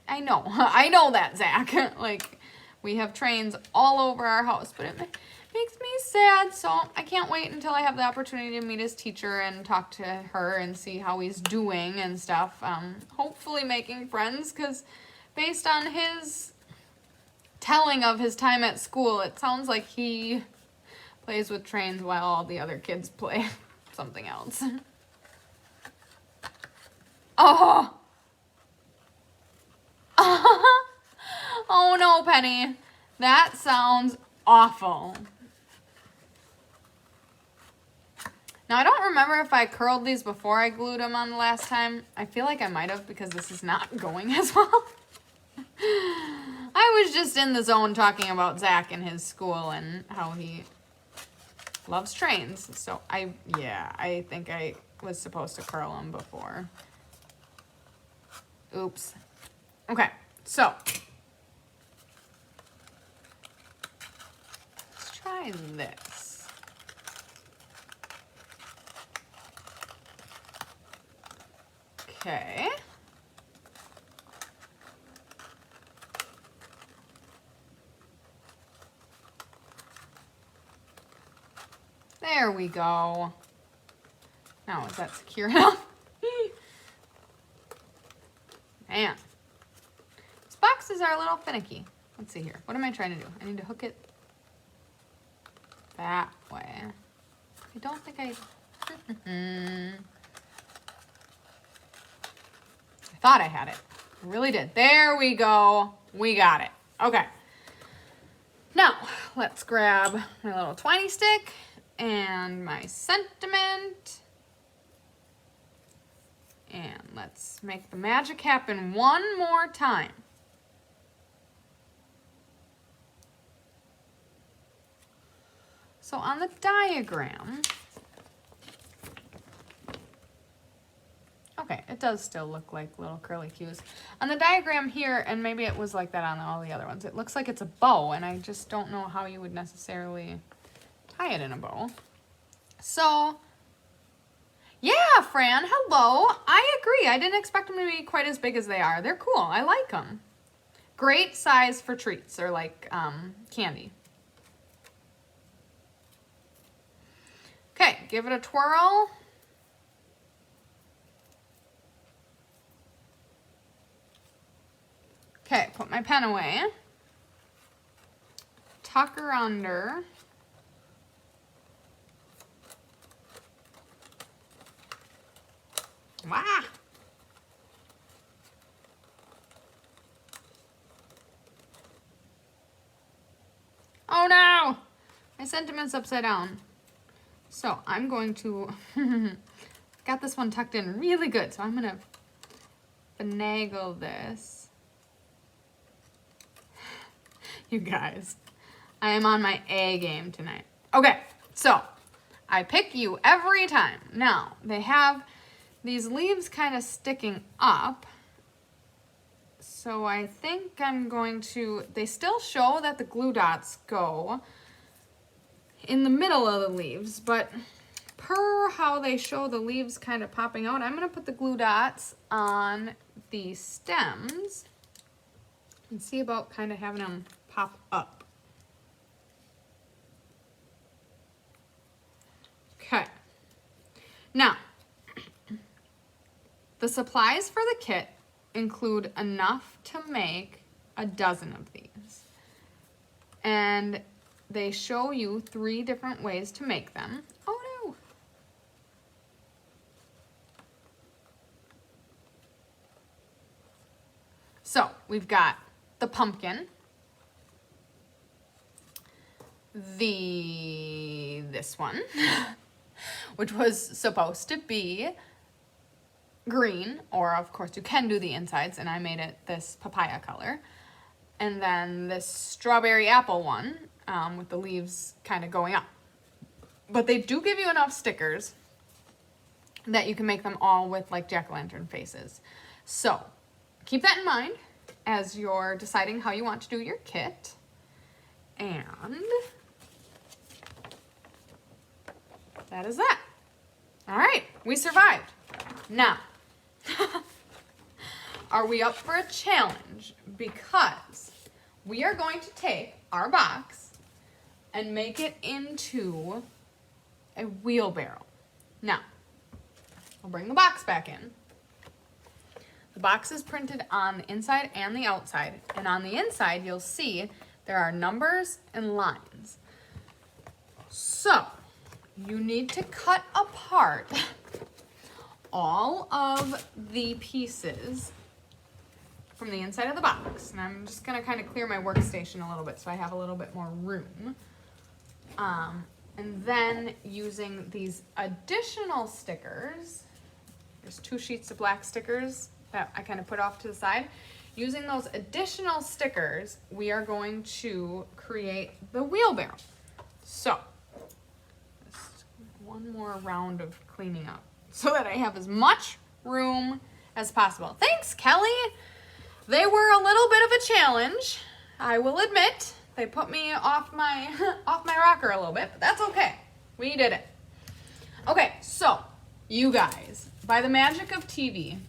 I know. I know that, Zach. We have trains all over our house, but it makes me sad, so I can't wait until I have the opportunity to meet his teacher and talk to her and see how he's doing and stuff. Hopefully making friends, because based on his telling of his time at school, it sounds like he plays with trains while all the other kids play something else. Oh! Oh no, Penny. That sounds awful. Now, I don't remember if I curled these before I glued them on the last time. I feel like I might have, because this is not going as well. I was just in the zone talking about Zach and his school and how he loves trains. So I think I was supposed to curl them before. Oops. Okay, so let's try this. Okay. There we go. Now, is that secure enough? Man. These boxes are a little finicky. Let's see here. What am I trying to do? I need to hook it that way. I don't think I thought I had it. I really did. There we go. We got it. Okay. Now, let's grab my little twiny stick and my sentiment. And let's make the magic happen one more time. So on the diagram, okay, it does still look like little curly cues. On the diagram here, and maybe it was like that on all the other ones, it looks like it's a bow, and I just don't know how you would necessarily tie it in a bow. So, yeah, Fran, hello. I agree. I didn't expect them to be quite as big as they are. They're cool. I like them. Great size for treats or like candy. Okay, give it a twirl. Okay, put my pen away. Tuck her under. Wow. Oh no! My sentiment's upside down. So I'm going to, got this one tucked in really good, so I'm gonna finagle this. You guys, I am on my A game tonight. Okay, so I pick you every time. Now, they have these leaves kind of sticking up. So I think I'm going to, they still show that the glue dots go in the middle of the leaves, but per how they show the leaves kind of popping out, I'm going to put the glue dots on the stems and see about kind of having them pop up. Okay. Now, the supplies for the kit include enough to make a dozen of these. And they show you 3 different ways to make them. Oh no! So, we've got the pumpkin, this one, which was supposed to be green, or of course you can do the insides, and I made it this papaya color. And then this strawberry apple one, with the leaves kind of going up. But they do give you enough stickers that you can make them all with like jack-o'-lantern faces. So keep that in mind as you're deciding how you want to do your kit. And that is that. All right, we survived. Now, are we up for a challenge? Because we are going to take our box and make it into a wheelbarrow. Now, I'll bring the box back in. The box is printed on the inside and the outside, and on the inside you'll see there are numbers and lines. So, you need to cut apart all of the pieces from the inside of the box. And I'm just gonna kind of clear my workstation a little bit so I have a little bit more room. And then using these additional stickers, there's 2 sheets of black stickers that I kind of put off to the side. Using those additional stickers, we are going to create the wheelbarrow. So, just one more round of cleaning up so that I have as much room as possible. Thanks, Kelly. They were a little bit of a challenge, I will admit. They put me off my off my rocker a little bit, but that's okay. We did it. Okay, so you guys, by the magic of TV,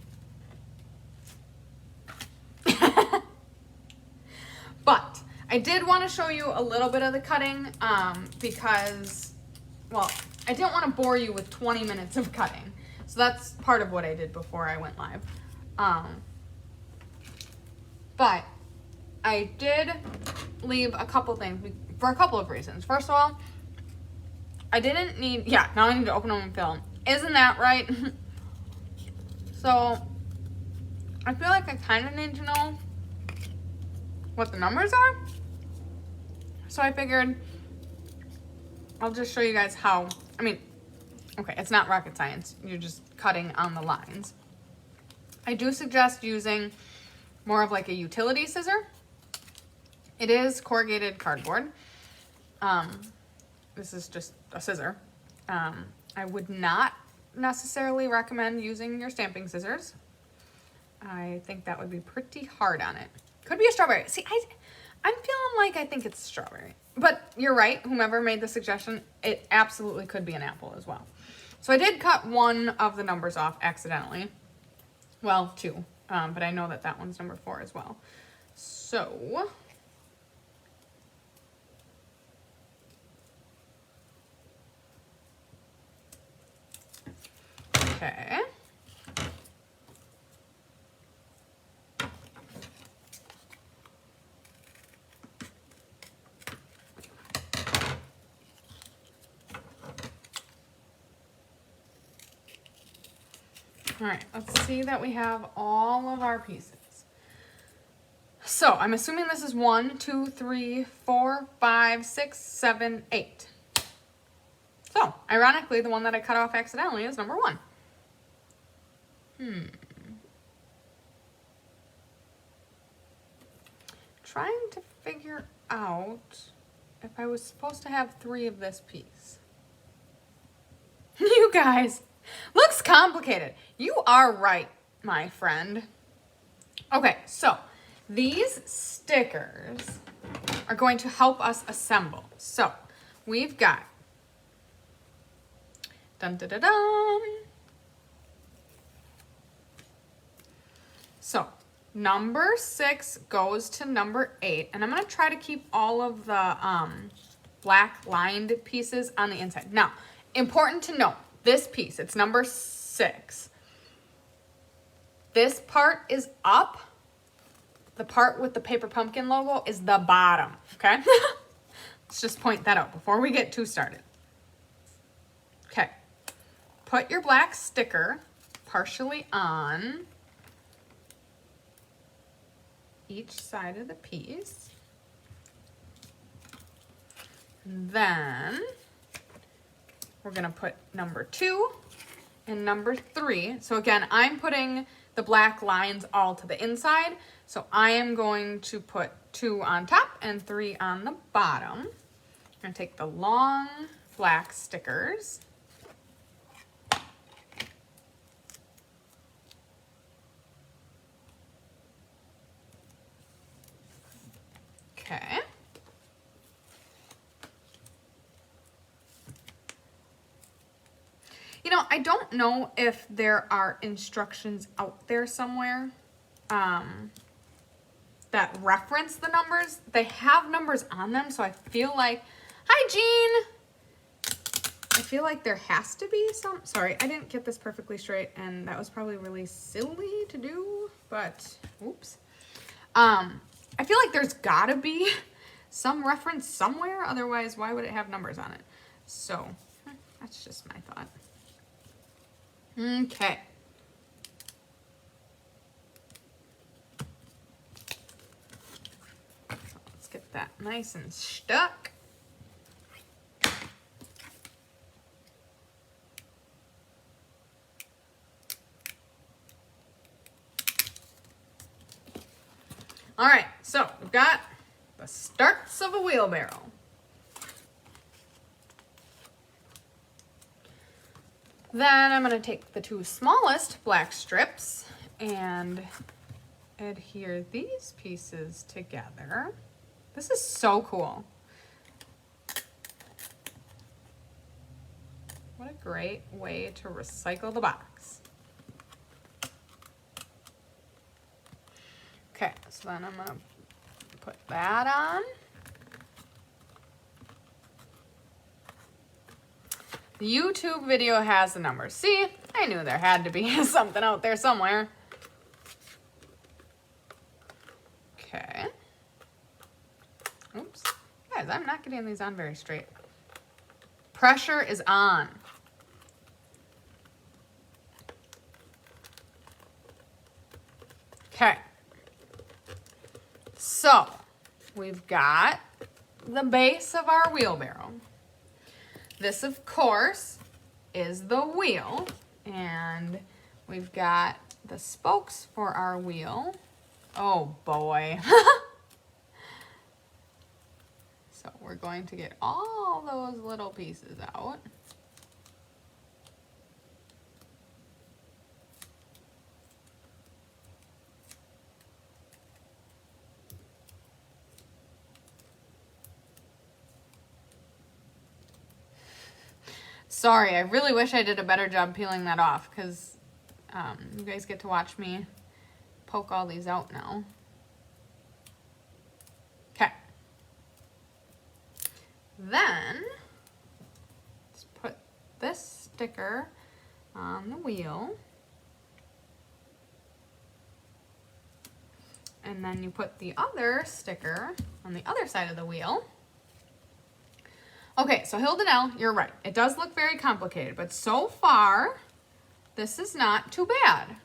but I did want to show you a little bit of the cutting because, well, I didn't want to bore you with 20 minutes of cutting. So that's part of what I did before I went live. But I did leave a couple things for a couple of reasons. First of all, I didn't need, now I need to open them and fill them. Isn't that right? So I feel like I kind of need to know what the numbers are. So I figured I'll just show you guys how, okay, it's not rocket science. You're just cutting on the lines. I do suggest using more of like a utility scissor. It is corrugated cardboard. This is just a scissor. I would not necessarily recommend using your stamping scissors. I think that would be pretty hard on it. Could be a strawberry. See, I'm feeling like I think it's strawberry. But you're right, whomever made the suggestion, it absolutely could be an apple as well. So I did cut one of the numbers off accidentally. Well, 2. But I know that that one's number 4 as well. So, okay. All right, let's see that we have all of our pieces. So I'm assuming this is 1, 2, 3, 4, 5, 6, 7, 8. So ironically, the one that I cut off accidentally is number 1. Trying to figure out if I was supposed to have 3 of this piece. You guys, looks complicated. You are right, my friend. Okay, so these stickers are going to help us assemble. So we've got, dun dun dun dun. So number 6 goes to number 8, and I'm gonna try to keep all of the black lined pieces on the inside. Now, important to note, this piece, it's number 6. This part is up. The part with the paper pumpkin logo is the bottom, okay? Let's just point that out before we get too started. Okay, put your black sticker partially on each side of the piece. And then we're gonna put number 2 and number 3. So again, I'm putting the black lines all to the inside. So I am going to put 2 on top and 3 on the bottom. I'm gonna take the long black stickers. Okay. You know, I don't know if there are instructions out there somewhere. that reference the numbers, they have numbers on them, so I feel like, hi Jean! I feel like there has to be some, sorry, I didn't get this perfectly straight, and that was probably really silly to do, but, oops. I feel like there's gotta be some reference somewhere, otherwise why would it have numbers on it? So, that's just my thought. Okay. Let's get that nice and stuck. All right, so we've got the starts of a wheelbarrow. Then I'm going to take the two smallest black strips and adhere these pieces together. This is so cool. What a great way to recycle the box. Okay, so then I'm gonna put that on. The YouTube video has the numbers. See, I knew there had to be something out there somewhere. Okay. Oops. Guys, I'm not getting these on very straight. Pressure is on. Okay. So, we've got the base of our wheelbarrow. This, of course, is the wheel, and we've got the spokes for our wheel. Oh boy. So we're going to get all those little pieces out. Sorry, I really wish I did a better job peeling that off, because you guys get to watch me poke all these out now. Okay. Then, let's put this sticker on the wheel. And then you put the other sticker on the other side of the wheel. Okay, so Hilda Nell, you're right. It does look very complicated, but so far, this is not too bad.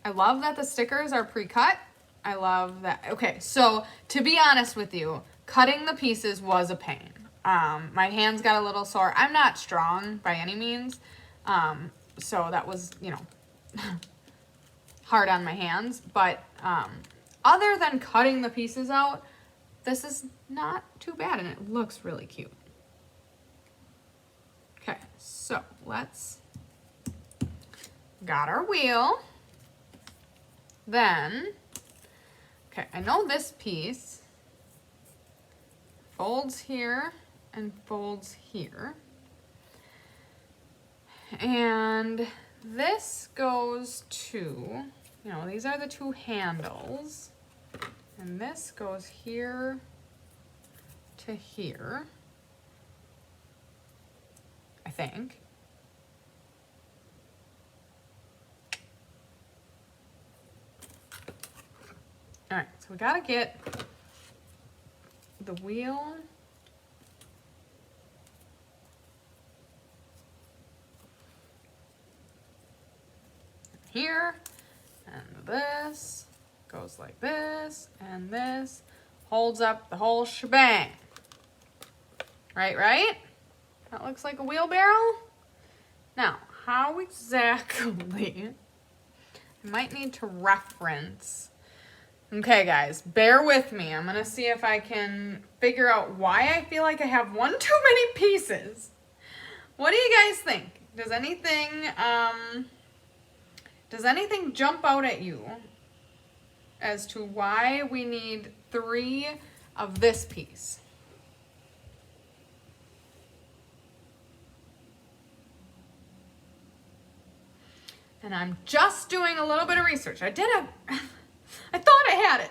I love that the stickers are pre-cut. I love that. Okay, so to be honest with you, cutting the pieces was a pain. My hands got a little sore. I'm not strong by any means, so that was, you know, hard on my hands. But other than cutting the pieces out, this is not too bad, and it looks really cute. Okay, so let's, got our wheel. Then, okay, I know this piece folds here and folds here. And this goes to, you know, these are the two handles. And this goes here to here, I think. All right, so we gotta get the wheel here, and this goes like this, and this holds up the whole shebang. Right? That looks like a wheelbarrow. Now, how exactly? I might need to reference. Okay, guys, bear with me. I'm gonna see if I can figure out why I feel like I have one too many pieces. What do you guys think? Does anything jump out at you as to why we need 3 of this piece? And I'm just doing a little bit of research. I did I thought I had it.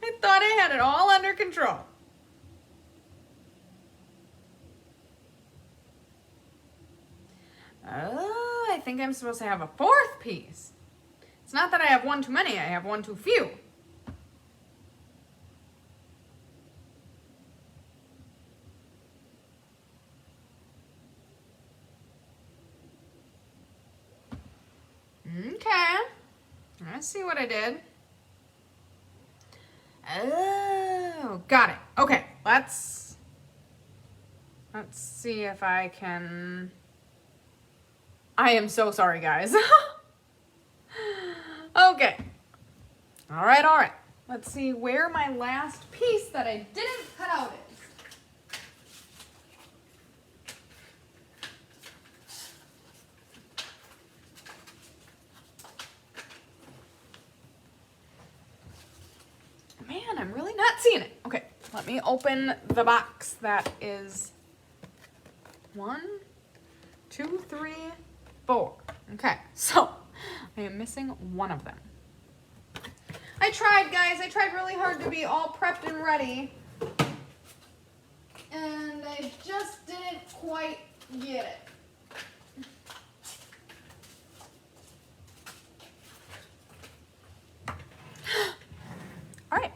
I thought I had it all under control. Oh, I think I'm supposed to have a fourth piece. It's not that I have one too many, I have one too few. Okay, I see what I did. Oh, got it. Okay, let's see if I can. I am so sorry, guys. Okay. All right. Let's see where my last piece that I didn't cut out is. Man, I'm really not seeing it. Okay, let me open the box that is 1, 2, 3, 4. Okay, so I am missing one of them. I tried, guys. I tried really hard to be all prepped and ready. And I just didn't quite get it. All right.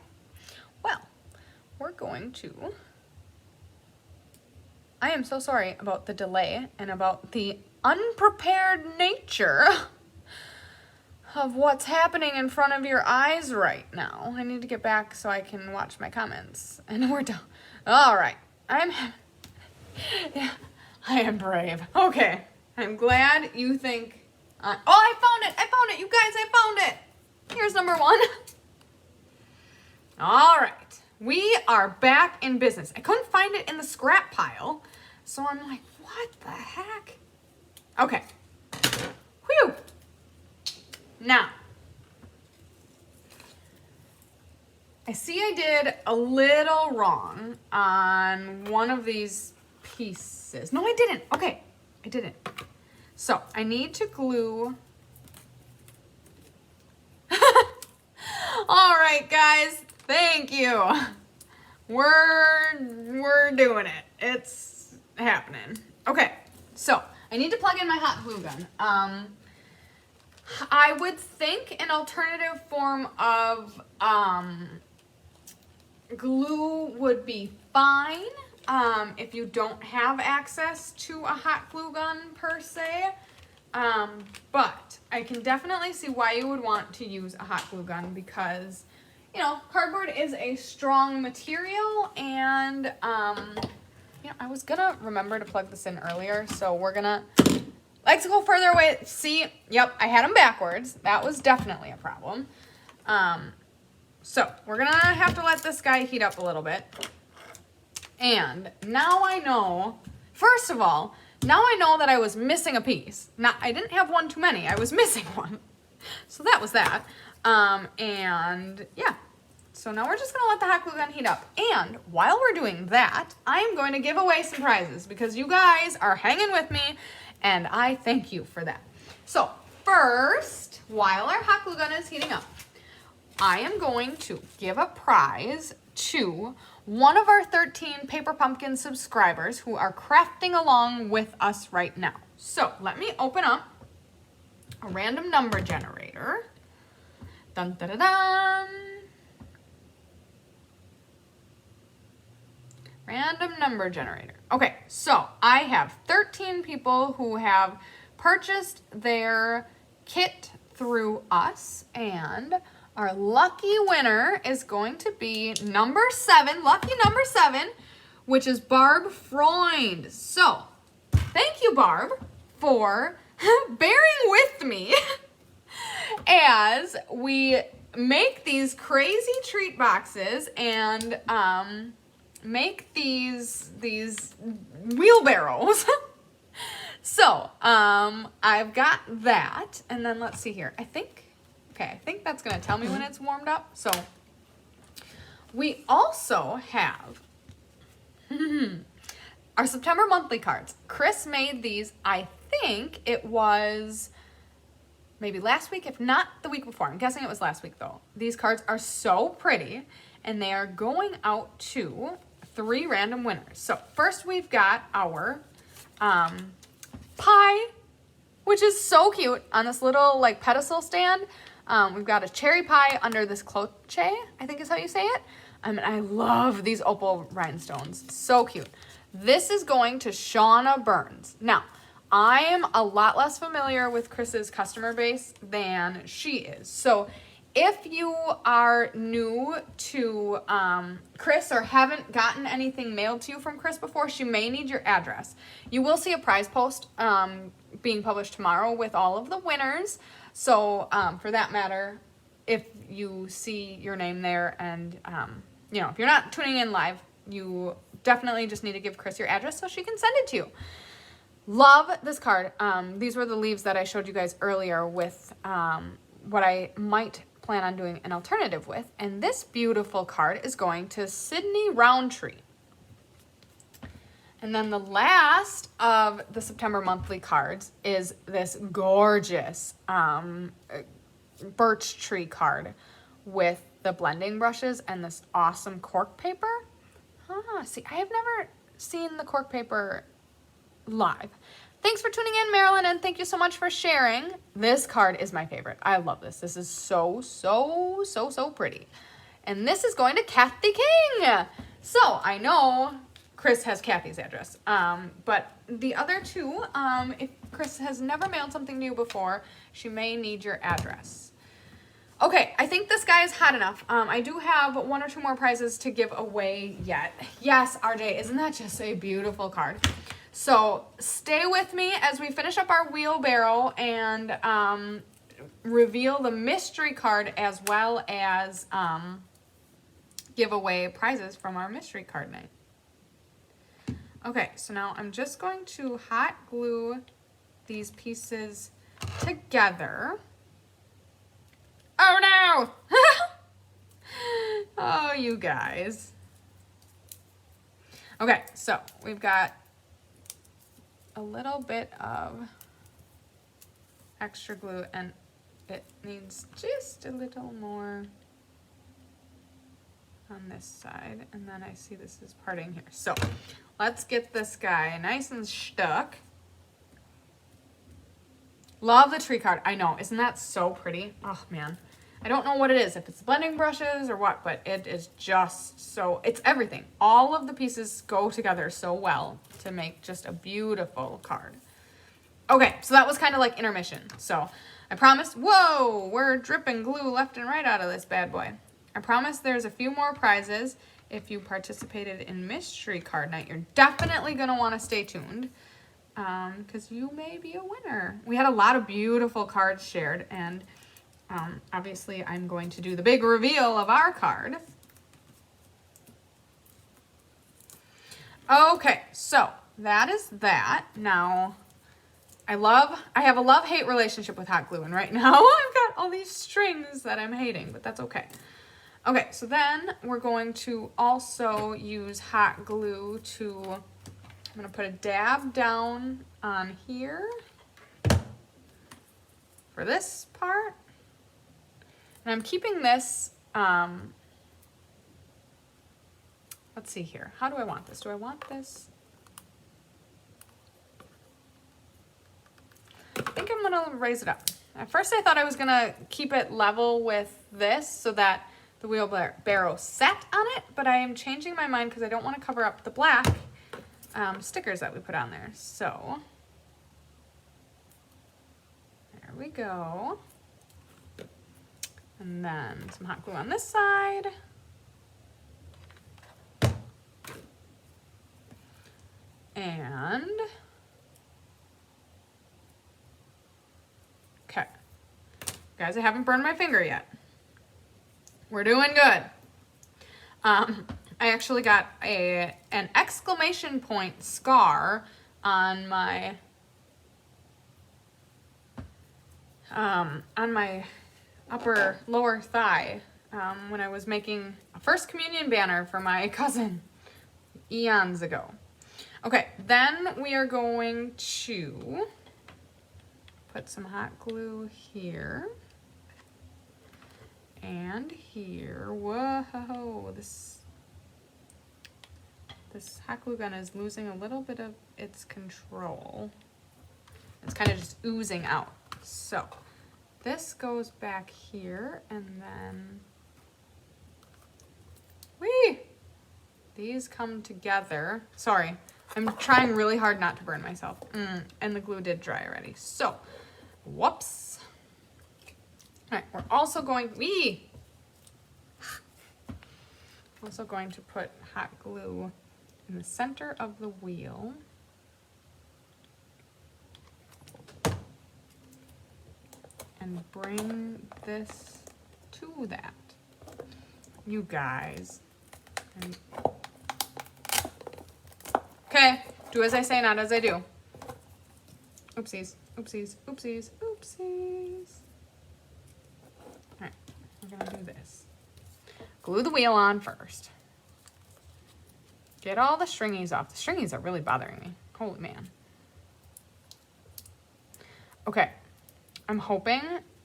Well, we're going to... I am so sorry about the delay and about the unprepared nature of what's happening in front of your eyes right now. I need to get back so I can watch my comments. And we're done. All right. Yeah, I am brave. Okay. I'm glad you think... oh, I found it. You guys, I found it. Here's number 1. All right. We are back in business. I couldn't find it in the scrap pile. So I'm like, what the heck? Okay. Whew. Now, I see I did a little wrong on one of these pieces. No, I didn't. Okay, I didn't. So I need to glue. All right, guys. Thank you. We're doing it. It's happening. Okay, so I need to plug in my hot glue gun. I would think an alternative form of glue would be fine if you don't have access to a hot glue gun per se. But I can definitely see why you would want to use a hot glue gun because, you know, cardboard is a strong material and, you know, I was gonna remember to plug this in earlier, so we're gonna... Let's go further away. See, yep, I had them backwards. That was definitely a problem. So we're gonna have to let this guy heat up a little bit. And now I know, first of all, now I know that I was missing a piece. Now, I didn't have one too many. I was missing one. So that was that. And yeah. So now we're just gonna let the hot glue gun heat up. And while we're doing that, I'm going to give away some prizes because you guys are hanging with me. And I thank you for that. So first, while our hot glue gun is heating up, I am going to give a prize to one of our 13 Paper Pumpkin subscribers who are crafting along with us right now. So let me open up a random number generator. Dun, dun, dun, dun. Random number generator. Okay, so I have 13 people who have purchased their kit through us, and our lucky winner is going to be number 7, lucky number 7, which is Barb Freund. So, thank you, Barb, for bearing with me as we make these crazy treat boxes and make these wheelbarrows. So, I've got that, and then let's see here. I think that's gonna tell me when it's warmed up. So, we also have our September monthly cards. Chris made these, I think it was maybe last week, if not the week before. I'm guessing it was last week though. These cards are so pretty, and they are going out to 3 random winners. So first we've got our pie, which is so cute on this little like pedestal stand. We've got a cherry pie under this cloche, I think is how you say it. And I love these opal rhinestones. So cute. This is going to Shauna Burns. Now, I am a lot less familiar with Chris's customer base than she is. So if you are new to Chris or haven't gotten anything mailed to you from Chris before, she may need your address. You will see a prize post being published tomorrow with all of the winners. So for that matter, if you see your name there and, you know, if you're not tuning in live, you definitely just need to give Chris your address so she can send it to you. Love this card. These were the leaves that I showed you guys earlier with what I might plan on doing an alternative with. And this beautiful card is going to Sydney Roundtree. And then the last of the September monthly cards is this gorgeous birch tree card with the blending brushes and this awesome cork paper. See, I have never seen the cork paper live. Thanks for tuning in, Marilyn, and thank you so much for sharing. This card is my favorite. I love this. This is so pretty. And this is going to Kathy King. So I know Chris has Kathy's address, but the other two, if Chris has never mailed something to you before, she may need your address. Okay, I think this guy is hot enough. I do have 1 or 2 more prizes to give away yet. Yes, RJ, isn't that just a beautiful card? So stay with me as we finish up our wheelbarrow and reveal the mystery card as well as give away prizes from our mystery card night. Okay, so now I'm just going to hot glue these pieces together. Oh no! Oh, you guys. Okay, so we've got a little bit of extra glue and it needs just a little more on this side, and then I see this is parting here. So let's get this guy nice and stuck. Love the tree card. I know, isn't that so pretty? Oh man, I don't know what it is, if it's blending brushes or what, but it is just so, it's everything. All of the pieces go together so well to make just a beautiful card. Okay, so that was kind of like intermission. So I promised, whoa, we're dripping glue left and right out of this bad boy. I promise there's a few more prizes. If you participated in mystery card night, you're definitely gonna wanna stay tuned because you may be a winner. We had a lot of beautiful cards shared, and obviously I'm going to do the big reveal of our card. Okay, so that is that. Now, I have a love-hate relationship with hot glue, and right now I've got all these strings that I'm hating, but that's okay. Okay, so then we're going to also use hot glue to, I'm gonna put a dab down on here for this part. And I'm keeping this, let's see here. How do I want this? Do I want this? I think I'm gonna raise it up. At first I thought I was gonna keep it level with this so that the wheelbarrow sat on it, but I am changing my mind because I don't want to cover up the black stickers that we put on there. So there we go. And then some hot glue on this side. And okay. Guys, I haven't burned my finger yet. We're doing good. I actually got an exclamation point scar on my lower thigh when I was making a first communion banner for my cousin eons ago. Okay, then we are going to put some hot glue here. And here. Whoa, this hot glue gun is losing a little bit of its control. It's kind of just oozing out. So this goes back here, and then these come together. Sorry, I'm trying really hard not to burn myself. And the glue did dry already. So, whoops. All right, we're also going to put hot glue in the center of the wheel. And bring this to that. You guys. Okay, do as I say, not as I do. Oopsies, oopsies, oopsies, oopsies. All right, we're gonna do this. Glue the wheel on first. Get all the stringies off. The stringies are really bothering me. Holy man. Okay, I'm hoping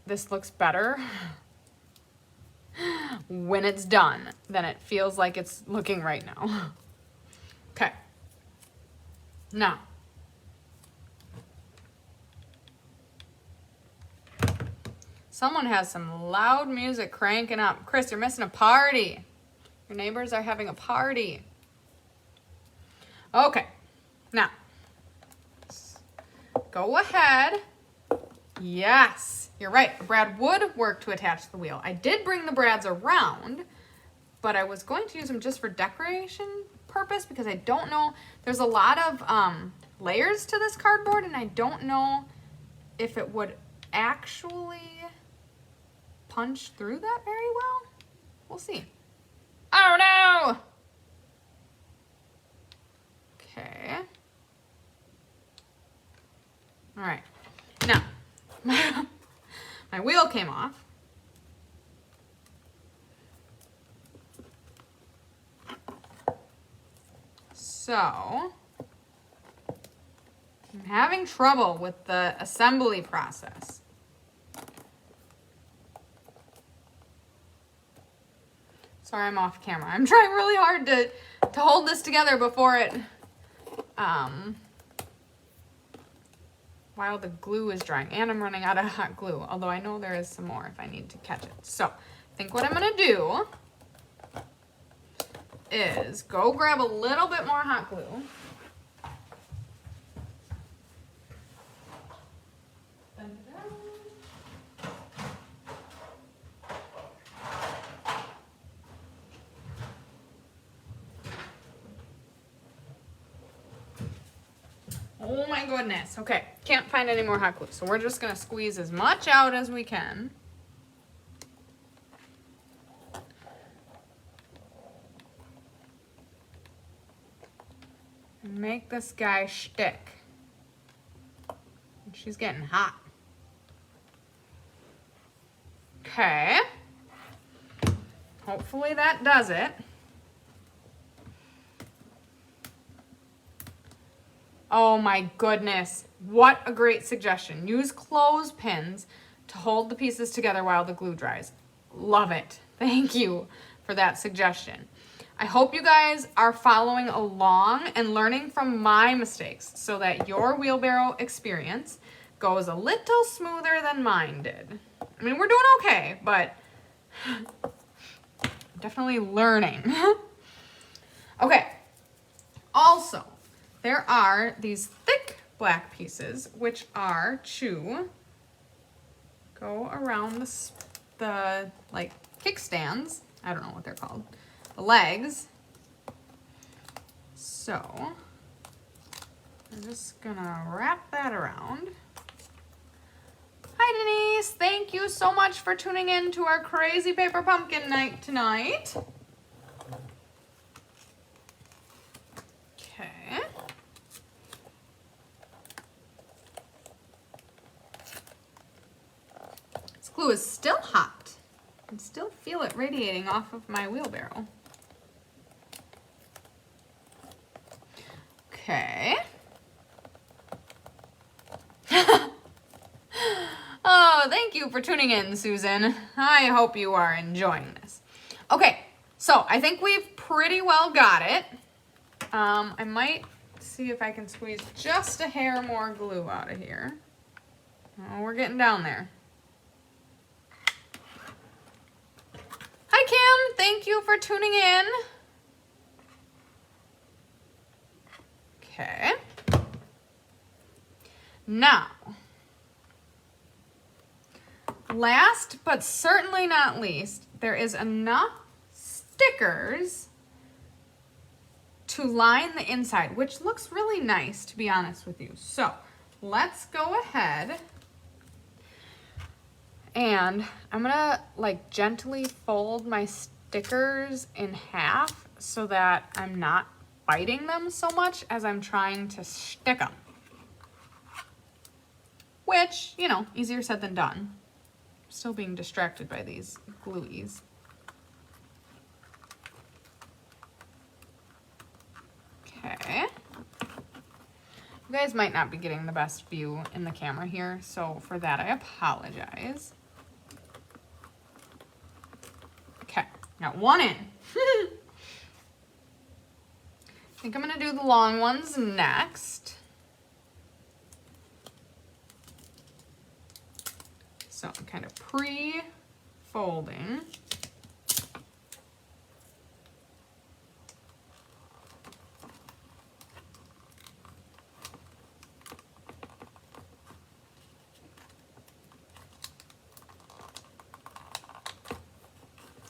this looks better when it's done than it feels like it's looking right now. Okay. Now, someone has some loud music cranking up. Chris, you're missing a party. Your neighbors are having a party. Okay, now, go ahead. Yes, you're right. A brad would work to attach the wheel. I did bring the brads around, but I was going to use them just for decoration purpose because I don't know. There's a lot of layers to this cardboard, and I don't know if it would actually punch through that very well. We'll see. Oh no! Okay. All right. Now, my wheel came off. So, I'm having trouble with the assembly process. Sorry, I'm off camera. I'm trying really hard to hold this together before it, while the glue is drying. And I'm running out of hot glue, although I know there is some more if I need to catch it. So, I think what I'm gonna do is go grab a little bit more hot glue. Oh my goodness. Okay, can't find any more hot glue. So we're just gonna squeeze as much out as we can. And make this guy stick. She's getting hot. Okay. Hopefully that does it. Oh my goodness, what a great suggestion. Use clothespins to hold the pieces together while the glue dries. Love it. Thank you for that suggestion. I hope you guys are following along and learning from my mistakes so that your wheelbarrow experience goes a little smoother than mine did. I mean, we're doing okay, but definitely learning. Okay, also, there are these thick black pieces, which are to go around the like kickstands. I don't know what they're called. The legs. So I'm just gonna wrap that around. Hi Denise, thank you so much for tuning in to our crazy paper pumpkin night tonight. Okay. This glue is still hot. I can still feel it radiating off of my wheelbarrow. Okay. Oh, thank you for tuning in, Susan. I hope you are enjoying this. Okay, so I think we've pretty well got it. I might see if I can squeeze just a hair more glue out of here. Oh, we're getting down there. Hi, Kim. Thank you for tuning in. Okay. Now, last but certainly not least, there is enough stickers to line the inside, which looks really nice, to be honest with you. So let's go ahead and I'm gonna like gently fold my stickers in half so that I'm not biting them so much as I'm trying to stick them. Which, you know, easier said than done. Still being distracted by these glueies. Okay. You guys might not be getting the best view in the camera here, so for that I apologize. Okay, got one in. I think I'm gonna do the long ones next. So I'm kind of pre-folding.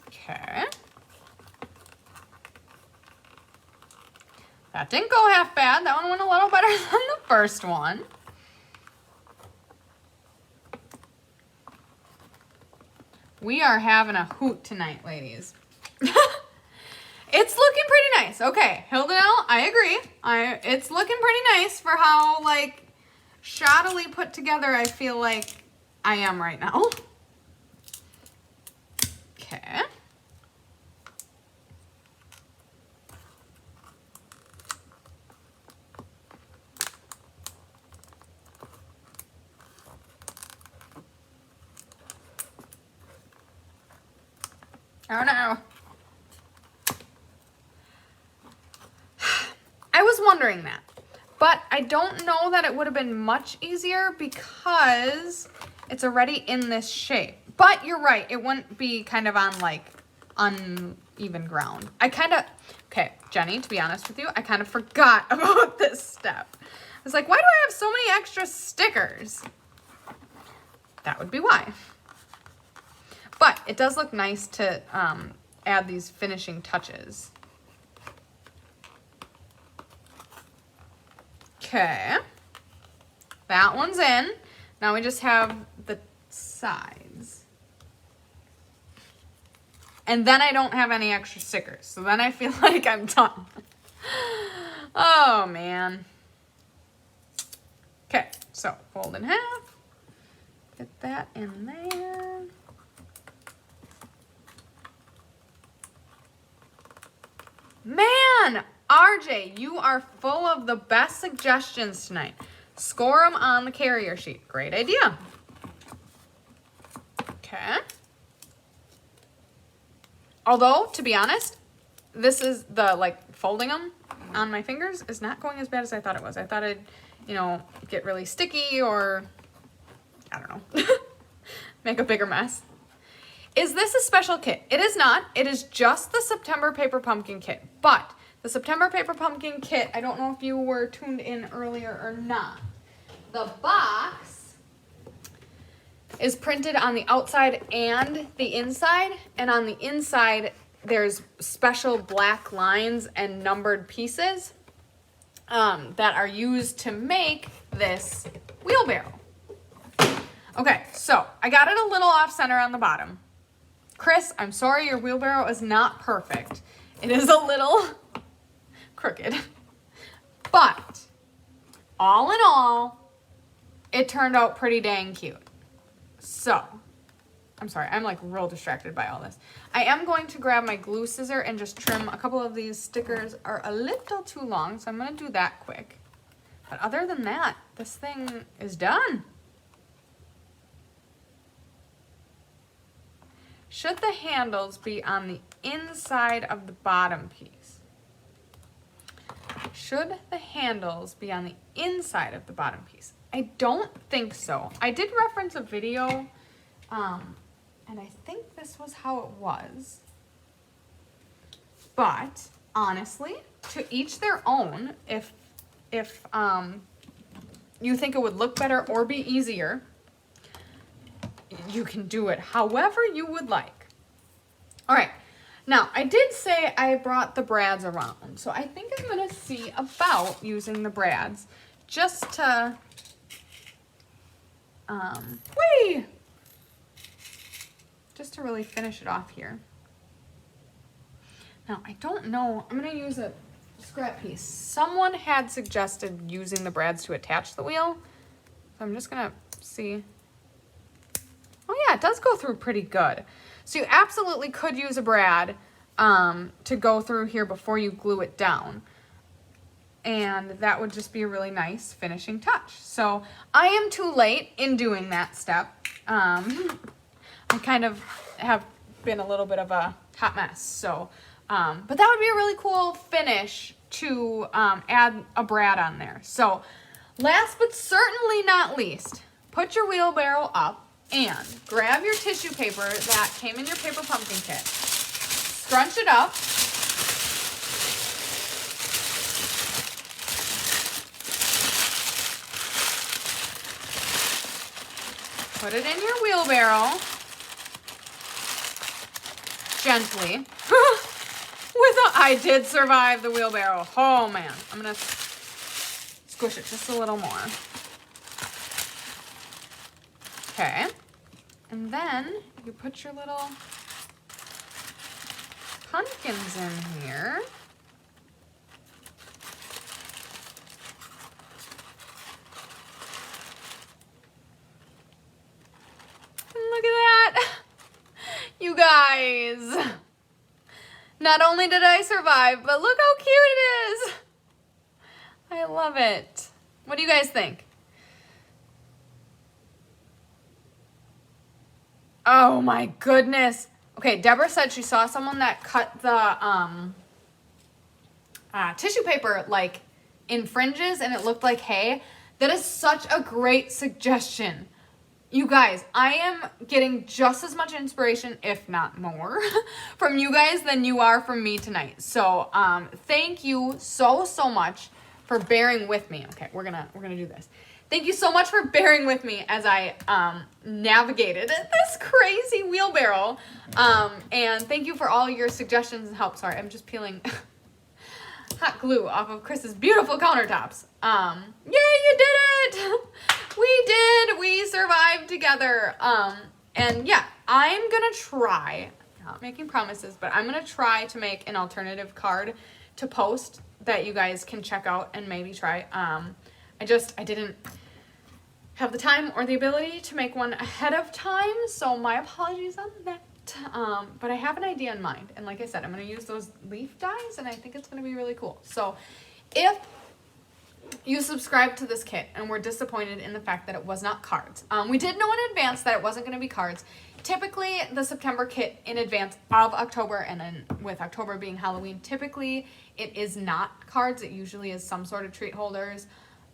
Okay. That didn't go half bad. That one went a little better than the first one. We are having a hoot tonight, ladies. It's looking pretty nice. Okay, Hildenel, I agree. It's looking pretty nice for how, like, shoddily put together I feel like I am right now. Okay. Oh no. I was wondering that, but I don't know that it would have been much easier because it's already in this shape. But you're right, it wouldn't be kind of on like uneven ground. Okay, Jenny, to be honest with you, I kind of forgot about this step. I was like, why do I have so many extra stickers? That would be why. But it does look nice to add these finishing touches. Okay, that one's in. Now we just have the sides. And then I don't have any extra stickers. So then I feel like I'm done. Oh, man. Okay, so fold in half. Get that in there. Man, RJ, you are full of the best suggestions tonight. Score them on the carrier sheet. Great idea. Okay. Although, to be honest, this is the, like, folding them on my fingers is not going as bad as I thought it was. I thought it'd, you know, get really sticky or, I don't know, make a bigger mess. Is this a special kit? It is not. It is just the September Paper Pumpkin kit. But the September Paper Pumpkin kit, I don't know if you were tuned in earlier or not. The box is printed on the outside and the inside. And on the inside, there's special black lines and numbered pieces that are used to make this wheelbarrow. Okay, so I got it a little off center on the bottom. Chris, I'm sorry, your wheelbarrow is not perfect. It is a little crooked. But all in all, it turned out pretty dang cute. So, I'm sorry, I'm like real distracted by all this. I am going to grab my glue scissor and just trim. A couple of these stickers are a little too long, so I'm going to do that quick. But other than that, this thing is done. Should the handles be on the inside of the bottom piece? Should the handles be on the inside of the bottom piece? I don't think so. I did reference a video, and I think this was how it was. But honestly, to each their own. If you think it would look better or be easier, you can do it however you would like. All right. Now, I did say I brought the brads around, so I think I'm going to see about using the brads just to, just to really finish it off here. Now, I don't know. I'm going to use a scrap piece. Someone had suggested using the brads to attach the wheel, so I'm just going to see. Oh, yeah, it does go through pretty good. So you absolutely could use a brad to go through here before you glue it down. And that would just be a really nice finishing touch. So I am too late in doing that step. I kind of have been a little bit of a hot mess. So, but that would be a really cool finish to add a brad on there. So last but certainly not least, put your wheelbarrow up and grab your tissue paper that came in your paper pumpkin kit. Scrunch it up. Put it in your wheelbarrow. Gently. I did survive the wheelbarrow. Oh man. I'm going to squish it just a little more. Okay. And then you put your little pumpkins in here. And look at that. You guys. Not only did I survive, but look how cute it is. I love it. What do you guys think? Oh my goodness. Okay, Deborah said she saw someone that cut the tissue paper like in fringes and it looked like hay. That is such a great suggestion. You guys, I am getting just as much inspiration, if not more, from you guys than you are from me tonight. So thank you so much for bearing with me. Okay, we're gonna do this. Thank you so much for bearing with me as I navigated this crazy wheelbarrow. And thank you for all your suggestions and help. Sorry, I'm just peeling hot glue off of Chris's beautiful countertops. Yay, you did it! We did! We survived together. And yeah, I'm gonna try, not making promises, but I'm gonna try to make an alternative card to post that you guys can check out and maybe try. I didn't have the time or the ability to make one ahead of time, so my apologies on that. But I have an idea in mind, and like I said, I'm going to use those leaf dies, and I think it's going to be really cool. So if you subscribed to this kit and were disappointed in the fact that it was not cards, we did know in advance that it wasn't going to be cards. Typically, the September kit in advance of October, and then with October being Halloween, typically it is not cards. It usually is some sort of treat holders.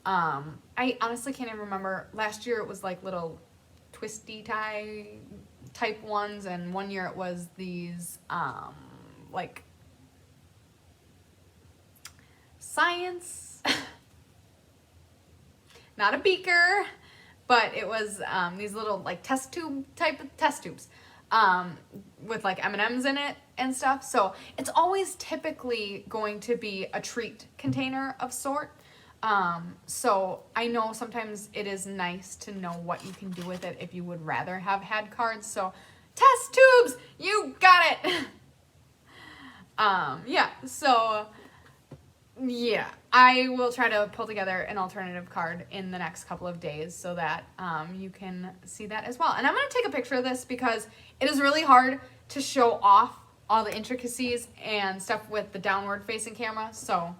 I honestly can't even remember. Last year it was like little twisty tie type ones, and one year it was these like science, not a beaker, but it was these little like test tube type of test tubes with like M&Ms in it and stuff. So it's always typically going to be a treat container of sort. So I know sometimes it is nice to know what you can do with it if you would rather have had cards. So test tubes, you got it. Yeah, so yeah, I will try to pull together an alternative card in the next couple of days so that you can see that as well. And I'm going to take a picture of this because it is really hard to show off all the intricacies and stuff with the downward facing camera. So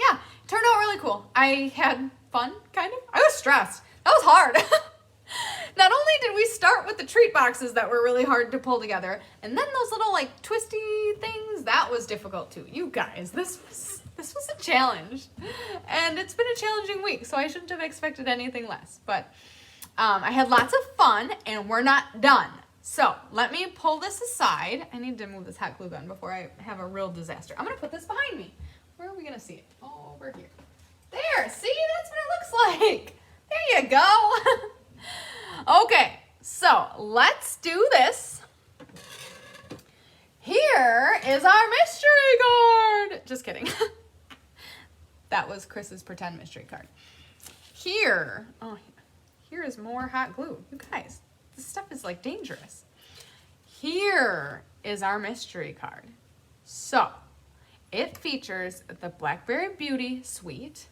yeah, it turned out really cool. I had fun, kind of. I was stressed. That was hard. Not only did we start with the treat boxes that were really hard to pull together. And then those little like twisty things, that was difficult too. You guys, this was a challenge. And it's been a challenging week, so I shouldn't have expected anything less. But I had lots of fun, and we're not done. So let me pull this aside. I need to move this hot glue gun before I have a real disaster. I'm going to put this behind me. Where are we going to see it? Oh, over here. There, see? That's what it looks like. There you go. Okay, so let's do this. Here is our mystery card. Just kidding. That was Chris's pretend mystery card. Here is more hot glue. You guys, this stuff is like dangerous. Here is our mystery card. So, it features the Blackberry Beauty Suite.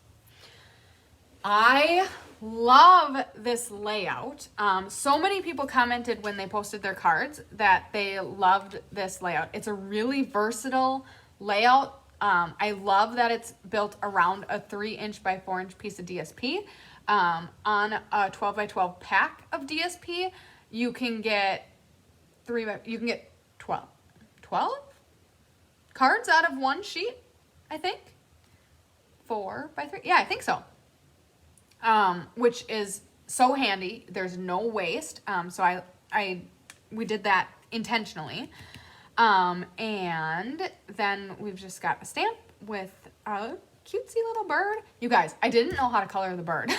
I love this layout. So many people commented when they posted their cards that they loved this layout. It's a really versatile layout. I love that it's built around a 3-inch by 4-inch piece of DSP. On a 12 by 12 pack of DSP, you can get 12 cards out of one sheet, I think. 4 by 3. Yeah, I think so. Which is so handy. There's no waste. So we did that intentionally. And then we've just got a stamp with a cutesy little bird. You guys, I didn't know how to color the bird.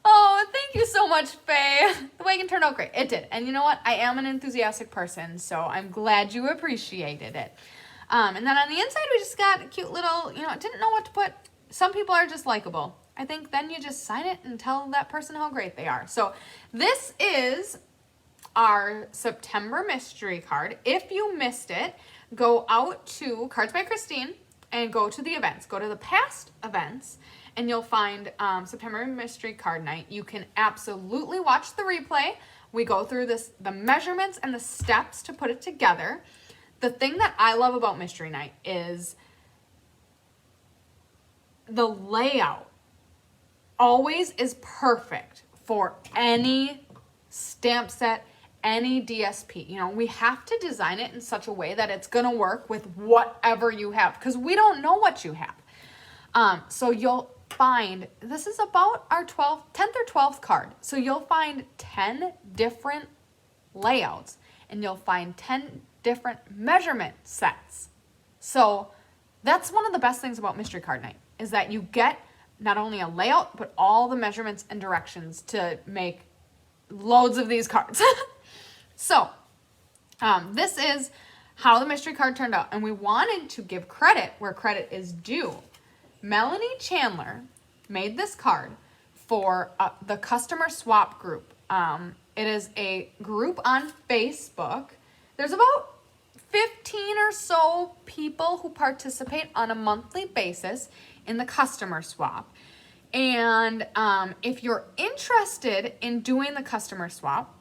Oh, thank you so much, Faye. The wagon turned out great. It did. And you know what? I am an enthusiastic person, so I'm glad you appreciated it. And then on the inside, we just got a cute little, didn't know what to put. Some people are just likable. I think then you just sign it and tell that person how great they are. So this is our September mystery card. If you missed it, go out to Cards by Christine and go to the events. Go to the past events and you'll find September Mystery Card Night. You can absolutely watch the replay. We go through the measurements and the steps to put it together. The thing that I love about Mystery Night is the layout always is perfect for any stamp set, any DSP. We have to design it in such a way that it's going to work with whatever you have, because we don't know what you have. So you'll find, this is about our 10th or 12th card. So you'll find 10 different layouts and you'll find 10 different measurement sets. So that's one of the best things about Mystery Card Night, is that you get not only a layout, but all the measurements and directions to make loads of these cards. So this is how the mystery card turned out. And we wanted to give credit where credit is due. Melanie Chandler made this card for the customer swap group. It is a group on Facebook. There's about 15 or so people who participate on a monthly basis in the customer swap. And if you're interested in doing the customer swap,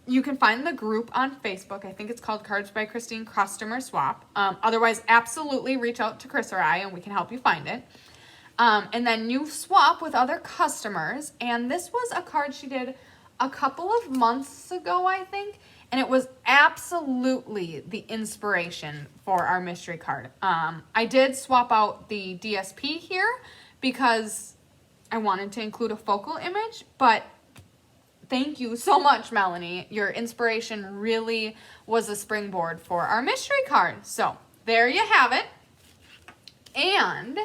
you can find the group on Facebook. I think it's called Cards by Christine Customer Swap. Otherwise, absolutely reach out to Chris or I and we can help you find it. And then you swap with other customers. And this was a card she did a couple of months ago, I think. And it was absolutely the inspiration for our mystery card. I did swap out the DSP here because I wanted to include a focal image, but thank you so much, Melanie. Your inspiration really was a springboard for our mystery card. So there you have it. And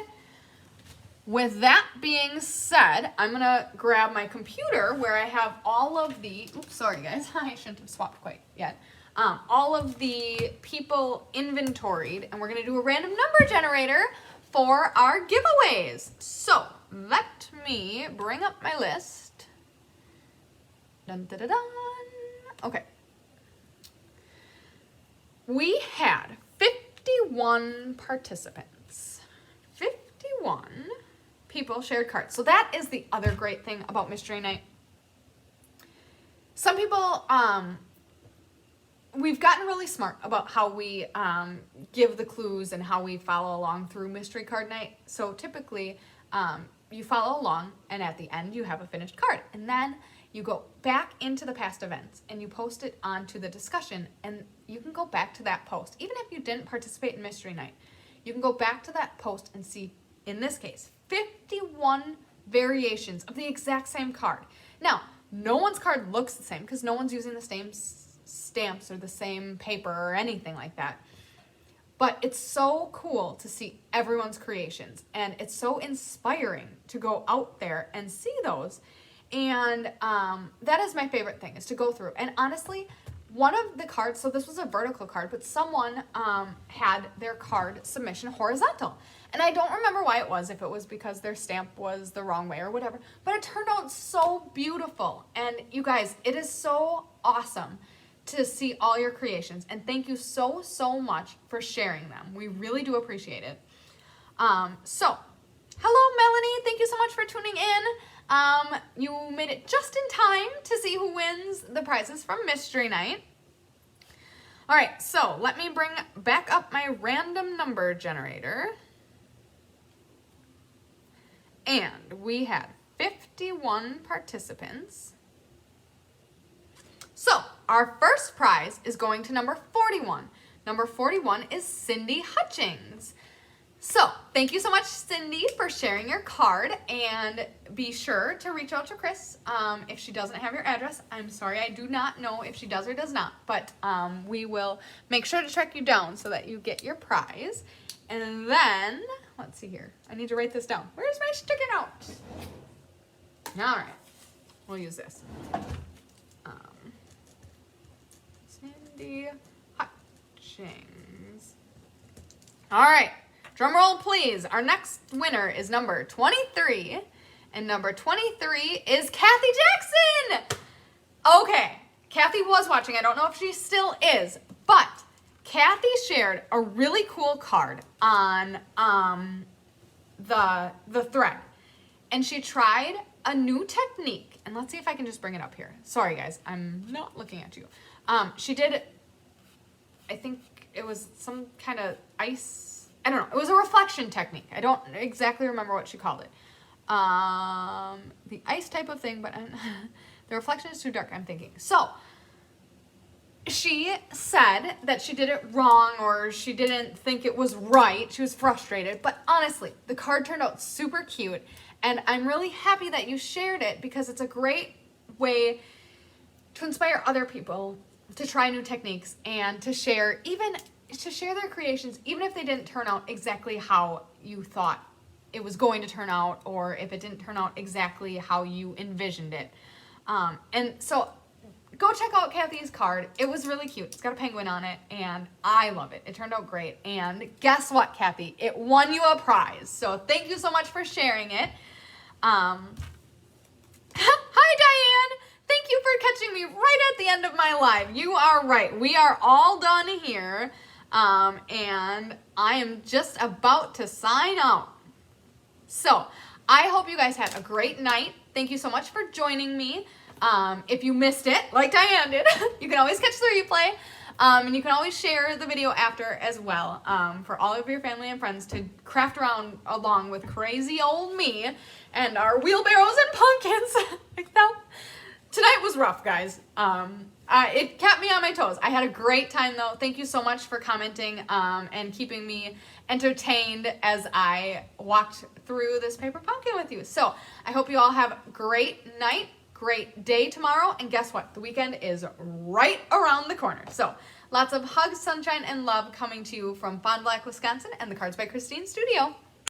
with that being said, I'm going to grab my computer where I have all of the, oops, sorry guys, I shouldn't have swapped quite yet. All of the people inventoried, and we're going to do a random number generator for our giveaways. So let me bring up my list. Dun, dun, dun, dun. Okay. We had 51 participants. 51 people shared cards. So that is the other great thing about Mystery Night. Some people, we've gotten really smart about how we give the clues and how we follow along through Mystery Card Night. So typically, you follow along and at the end you have a finished card. And then you go back into the past events and you post it onto the discussion, and you can go back to that post. Even if you didn't participate in Mystery Night, you can go back to that post and see, in this case, 51 variations of the exact same card. Now, no one's card looks the same because no one's using the same stamps or the same paper or anything like that. But it's so cool to see everyone's creations, and it's so inspiring to go out there and see those. And that is my favorite thing, is to go through. And honestly, one of the cards, so this was a vertical card, but someone had their card submission horizontal. And I don't remember why it was, if it was because their stamp was the wrong way or whatever, but it turned out so beautiful. And you guys, it is so awesome to see all your creations. And thank you so, so much for sharing them. We really do appreciate it. So, hello, Melanie. Thank you so much for tuning in. You made it just in time to see who wins the prizes from Mystery Night. All right, so let me bring back up my random number generator. And we had 51 participants. So our first prize is going to number 41. Number 41 is Cindy Hutchings. So thank you so much, Cindy, for sharing your card, and be sure to reach out to Chris if she doesn't have your address. I'm sorry, I do not know if she does or does not, but we will make sure to track you down so that you get your prize. And then, let's see here. I need to write this down. Where's my sticky note? All right, we'll use this. Cindy Hutchings. All right. Drum roll, please. Our next winner is number 23, and number 23 is Kathy Jackson. Okay, Kathy was watching. I don't know if she still is, but Kathy shared a really cool card on the thread, and she tried a new technique. And let's see if I can just bring it up here. Sorry, guys, I'm not looking at you. She did, I think it was some kind of ice. I don't know. It was a reflection technique. I don't exactly remember what she called it. The ice type of thing, but the reflection is too dark, I'm thinking. So she said that she did it wrong, or she didn't think it was right. She was frustrated. But honestly, the card turned out super cute. And I'm really happy that you shared it, because it's a great way to inspire other people to try new techniques and to share their creations, even if they didn't turn out exactly how you thought it was going to turn out, or if it didn't turn out exactly how you envisioned it. And so go check out Kathy's card. It was really cute. It's got a penguin on it, and I love it. It turned out great. And guess what, Kathy? It won you a prize. So thank you so much for sharing it. Hi, Diane. Thank you for catching me right at the end of my live. You are right. We are all done here. And I am just about to sign out. So I hope you guys had a great night. Thank you so much for joining me. If you missed it, like Diane did, you can always catch the replay. And you can always share the video after as well, for all of your family and friends to craft around along with crazy old me and our wheelbarrows and pumpkins. Like that. Tonight was rough, guys. It kept me on my toes. I had a great time, though. Thank you so much for commenting and keeping me entertained as I walked through this paper pumpkin with you. So I hope you all have a great night, great day tomorrow. And guess what? The weekend is right around the corner. So lots of hugs, sunshine, and love coming to you from Fond du Lac, Wisconsin, and the Cards by Christine studio.